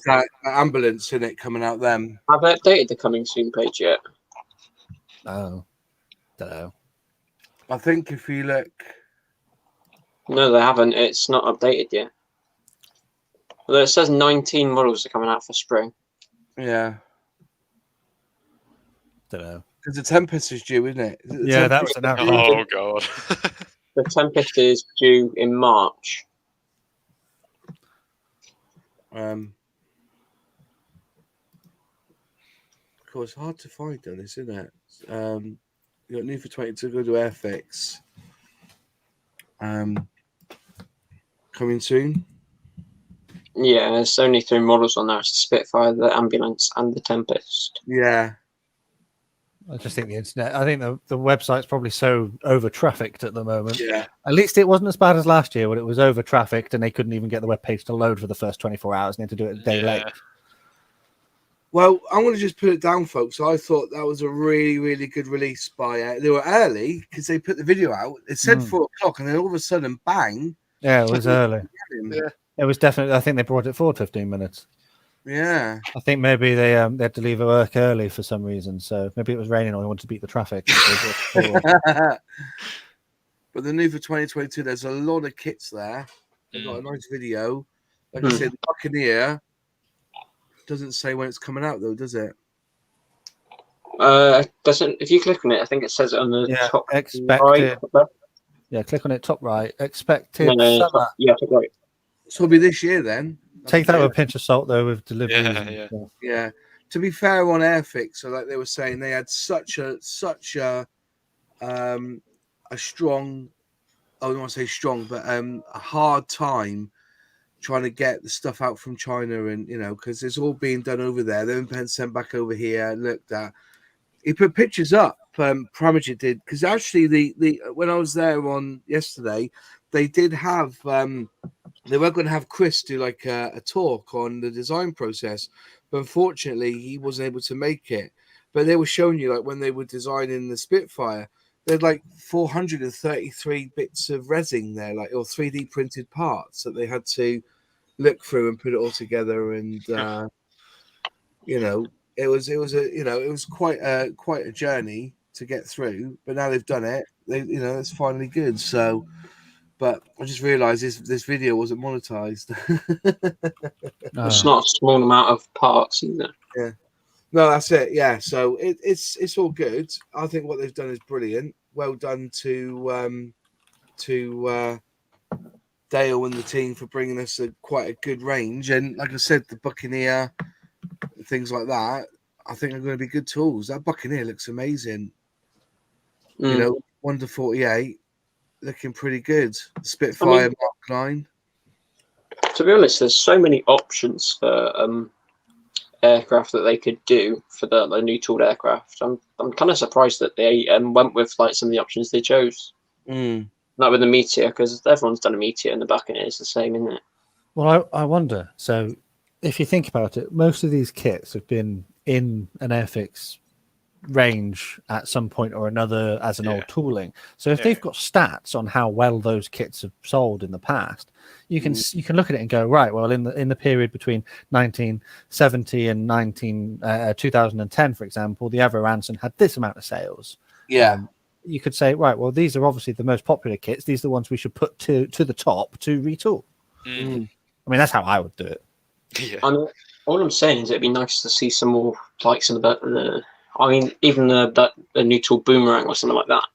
that ambulance in it coming out then. Have they updated the coming soon page yet? Oh, don't know. I think if you look, no, they haven't. It's not updated yet. Although it says 19 models are coming out for spring. Yeah, don't know. Because the Tempest is due, isn't it? Yeah, that was announced. Oh god. The Tempest is due in March. Of course, hard to find though, isn't it? You got new for 22. Go to Airfix. Coming soon. Yeah, there's only 3 models on there. It's the Spitfire, the Ambulance, and the Tempest. Yeah. I just think the internet. I think the website's probably so over trafficked at the moment. Yeah. At least it wasn't as bad as last year when it was over trafficked and they couldn't even get the web page to load for the first 24 hours and they had to do it a day late. Well, I'm going to just put it down, folks. I thought that was a really, really good release by. They were early because they put the video out. It said 4 o'clock, and then all of a sudden, bang! Yeah, it was early. Yeah. It was definitely. I think they brought it forward 15 minutes. Yeah. I think maybe they had to leave work early for some reason. So maybe it was raining or they wanted to beat the traffic. But the new for 2022, there's a lot of kits there. They've got a nice video. Like I said, the Buccaneer. Doesn't say when it's coming out though, does it? Doesn't. If you click on it, I think it says it on the top expected. Right. Yeah, click on it top right. Expected summer. Top right. So it'll be this year then. Take that with a pinch of salt though, with deliveries. Yeah. To be fair on Airfix, so like they were saying, they had such a strong. I don't want to say strong, but a hard time trying to get the stuff out from China, and because it's all being done over there. They've been sent back over here. Looked at. He put pictures up. Pramager did, because actually the when I was there on yesterday, they did have they were going to have Chris do like a talk on the design process, but unfortunately he wasn't able to make it. But they were showing you like when they were designing the Spitfire, they had like 433 bits of resin there, like or 3D printed parts that they had to look through and put it all together, and it was quite a journey to get through, but now they've done it. It's finally good. So, but I just realised this video wasn't monetized. It's not a small amount of parts either. Yeah, no, that's it. Yeah, so it's all good. I think what they've done is brilliant. Well done to Dale and the team for bringing us quite a good range. And like I said, the Buccaneer, things like that, I think are going to be good tools. That Buccaneer looks amazing. 1 to 48, looking pretty good. The Spitfire Mark 9. To be honest, there's so many options for aircraft that they could do for the new tooled aircraft. I'm kind of surprised that they went with like some of the options they chose. Not with the Meteor, because everyone's done a Meteor, and the Buccaneer is the same, isn't it? Well, I wonder. So, if you think about it, most of these kits have been in an Airfix range at some point or another as an old tooling. So, if they've got stats on how well those kits have sold in the past, you can look at it and go, right, well, in the period between 1970 and 2010, for example, the Avro Anson had this amount of sales. Yeah. You could say, right, well, these are obviously the most popular kits. These are the ones we should put to the top to retool. I mean, that's how I would do it. Yeah. All I'm saying is it'd be nice to see some more like some of the even the new tool Boomerang or something like that,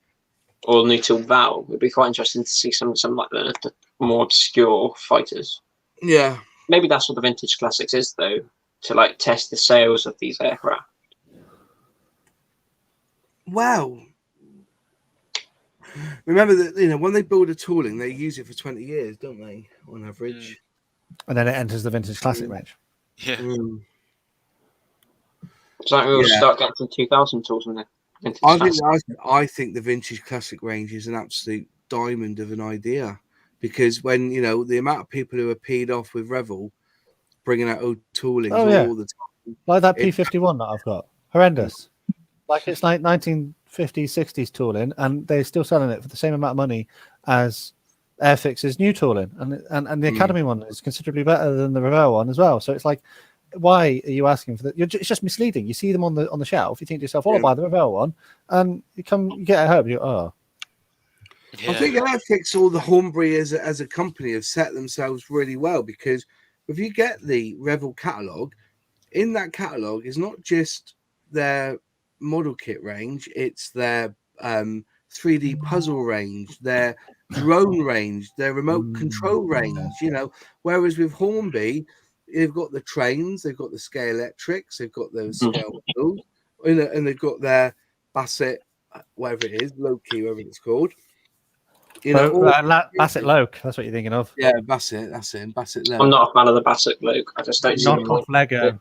or new till Val. It'd be quite interesting to see some like the more obscure fighters. Yeah. Maybe that's what the Vintage Classics is, though, to like test the sales of these aircraft. Wow. Remember that when they build a tooling, they use it for 20 years, don't they, on average? And then it enters the Vintage Classic range. Yeah. Mm. So we'll start getting some 2000 tools in there. I think the Vintage Classic range is an absolute diamond of an idea, because when the amount of people who are peed off with Revel bringing out old toolings all the time, like that P51 that I've got, horrendous. Like it's like 1950s, 60s tooling, and they're still selling it for the same amount of money as Airfix's new tooling, and the Academy one is considerably better than the Revell one as well. So it's like, why are you asking for that? It's just misleading. You see them on the shelf, you think to yourself, "Oh, I'll buy the Revell one," and you get it home, you go, "Oh." Yeah. I think Airfix or the Hornbury as a company have set themselves really well, because if you get the Revel catalogue, in that catalogue is not just their model kit range, it's their 3D puzzle range, their drone range, their remote control range, whereas with Hornby, they've got the trains, they've got the Scale Electrics, they've got those scale wheels, and they've got their Bassett, whatever it is, Loki, whatever it's called. Bassett Loke, that's what you're thinking of. Yeah, Bassett, that's it. Bassett Loke. I'm not a fan of the Bassett Loke. I just don't see Knock off Lego.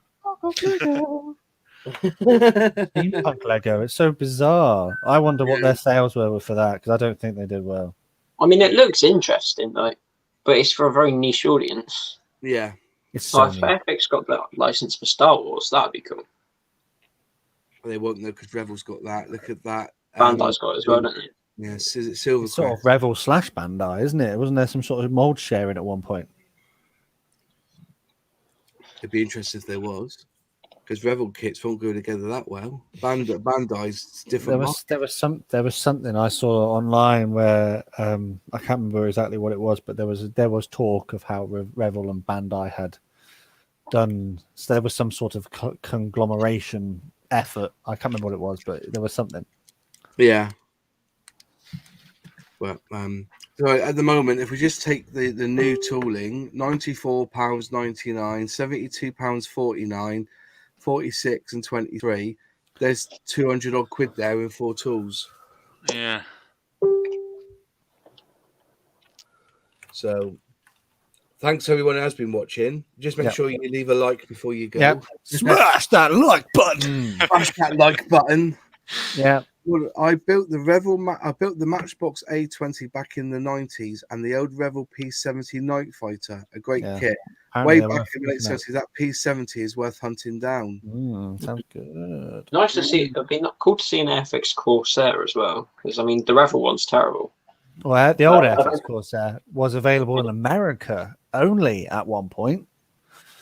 Steampunk Lego. It's so bizarre. I wonder what their sales were for that, because I don't think they did well. I mean, it looks interesting, though, but it's for a very niche audience. Yeah. It's so if Airfix got that license for Star Wars, that'd be cool. Well, they won't, though, because Revel's got that. Look at that. Bandai's got it as well, don't they? Yes, is it Silver? It's sort of Revel / Bandai, isn't it? Wasn't there some sort of mold sharing at one point? It'd be interesting if there was, because Revel kits won't go together that well. Bandai's different. There was something I saw online where I can't remember exactly what it was, but there was talk of how Revel and Bandai had done. So there was some sort of conglomeration effort. I can't remember what it was, but there was something. Yeah. Well, so at the moment, if we just take the new tooling, £94.99, £72.49, 46 and 23, there's 200 odd quid there in 4 tools. Yeah. So thanks everyone who has been watching. Just make sure you leave a like before you go. Yep. Smash that like button. Smash that like button. Yeah. Well, I built the I built the Matchbox A20 back in the 90s, and the old Revel P70 Night Fighter, a great kit. Apparently Way back in the late 70s, that P70 is worth hunting down. Sounds good. Nice to see. It'd be cool to see an Airfix Corsair as well, because I mean the Revel one's terrible. Well, the old Airfix Corsair was available in America only at one point.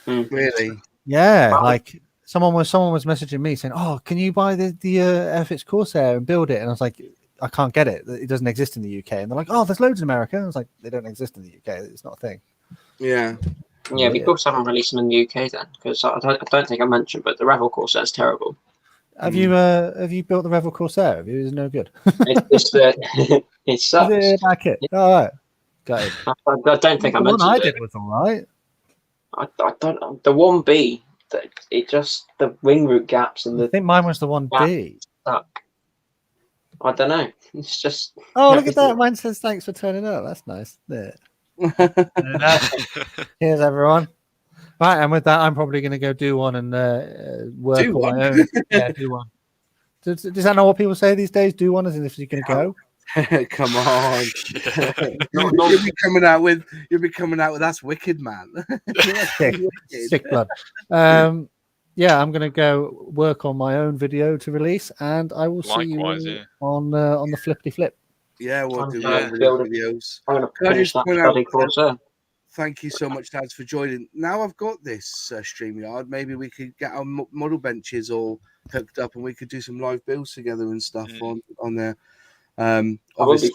Really? Yeah, like. Someone was messaging me saying, "Oh, can you buy the Airfix Corsair and build it?" And I was like, "I can't get it. It doesn't exist in the UK." And they're like, "Oh, there's loads in America." And I was like, "They don't exist in the UK. It's not a thing." Yeah. Yeah, we also haven't released them in the UK then, because I don't think I mentioned, but the Revel Corsair is terrible. Have you built the Revel Corsair? Have you? It's no good. It sucks. Back it. All right, got it. I don't think I mentioned the one I it. did was all right. I don't. The 1B. It just the wing root gaps and I think mine was the 1D. Stuck. I don't know. It's just. Oh, look at that! Mine says thanks for turning up. That's nice. There. Here's everyone. Right, and with that, I'm probably going to go do one and work on my own. Yeah, do one. Does that know what people say these days? Do one as in if you're going to go. Come on. You'll be coming out with that's wicked, man. Sick blood. Yeah, I'm gonna go work on my own video to release, and I will see you on the flippity flip. Yeah, we'll do videos. I'm gonna finish that study course. Thank you so much, lads, for joining. Now I've got this StreamYard. Maybe we could get our model benches all hooked up, and we could do some live builds together and stuff on there. Obviously,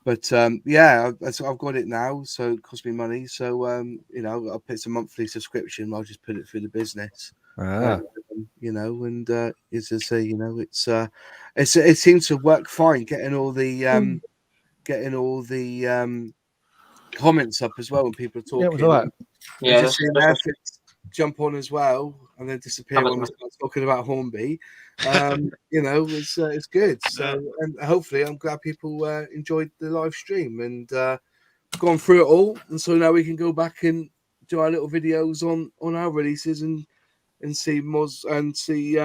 but yeah, I've got it now, so it costs me money. So I'll pay some monthly subscription. I'll just put it through the business. you know, and as I say, you know, it seems to work fine getting all the comments up as well when people are talking. Yeah, it was all right. Yeah, just seeing Airfix jump on as well and then disappear when we start talking about Hornby. You know, it's good. So, and hopefully, I'm glad people enjoyed the live stream and gone through it all. And so now we can go back and do our little videos on our releases and see mods and see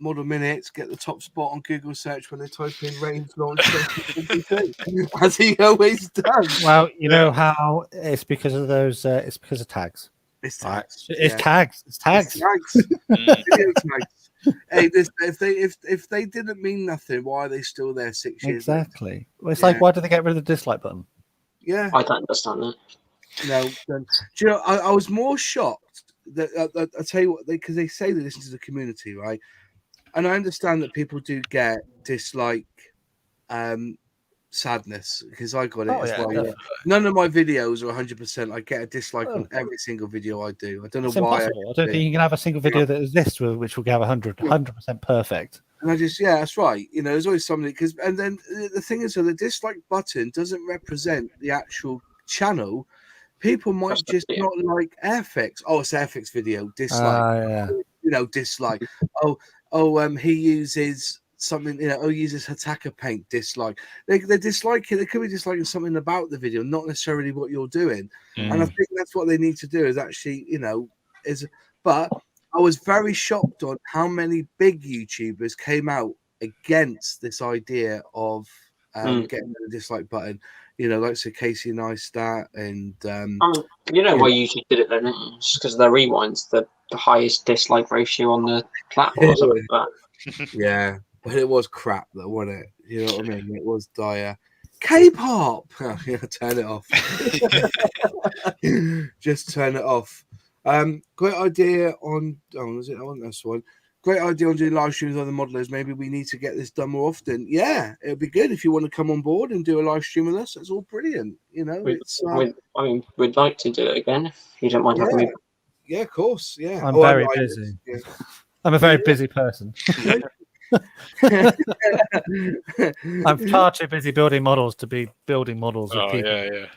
model minutes, get the top spot on Google search when they type in range launch 2022, as he always does. Well, you know how it's because of those. It's because of tags. It's tags. It's tags. It's tags. It's tags. Video tags. Hey, if they didn't mean nothing, why are they still there 6 years? Exactly. Well, it's like, why did they get rid of the dislike button? Yeah, I don't understand that. No, do you know? I was more shocked that I tell you what, because they say they listen to the community, right? And I understand that people do get dislike sadness, because I got it as well. Yeah. None of my videos are 100%. I get a dislike on every single video I do. I don't know why. I don't think you can have a single video that is this, which will have 100% perfect. And I just, that's right. You know, there's always somebody, and then the thing is, so the dislike button doesn't represent the actual channel. People might just not like Airfix. Oh, it's Airfix video, dislike. You know, dislike. He uses something, you know, uses Hataka paint, dislike. They dislike it. They could be disliking something about the video, not necessarily what you're doing. And I think that's what they need to do is actually, you know, but I was very shocked on how many big YouTubers came out against this idea of getting the dislike button. You know, like so Casey Neistat and you know why YouTube did it then? It's because their rewind's the highest dislike ratio on the platform. Or something like that. Yeah, but it was crap though, wasn't it? You know what I mean? It was dire. K-pop. Yeah, turn it off. Just turn it off. Great idea on. Oh, was it on this one? Great idea on doing live streams on the modelers. Maybe we need to get this done more often. Yeah, it'll be good if you want to come on board and do a live stream with us. That's all brilliant. You know, we'd like to do it again if you don't mind having me. Yeah, of course. Yeah, I'm very busy. Yeah. I'm a very busy person. I'm far too busy building models to be building models with people.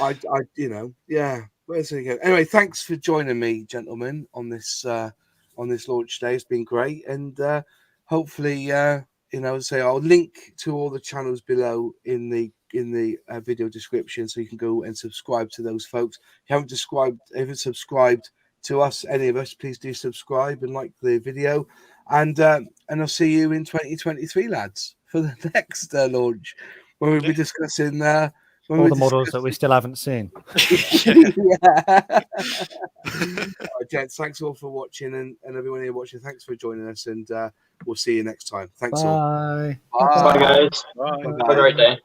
I you know, yeah. Where's it again? Anyway, thanks for joining me, gentlemen, on this launch day. It's been great, and hopefully, you know, say I'll link to all the channels below in the video description, so you can go and subscribe to those folks. If you haven't subscribed to us, any of us, please do subscribe and like the video, and I'll see you in 2023, lads, for the next launch, where we'll be discussing all the models that we still haven't seen. Right, gents, thanks all for watching, and everyone here watching, thanks for joining us, and we'll see you next time. Thanks all. Bye. Bye guys. Bye. Have a great day.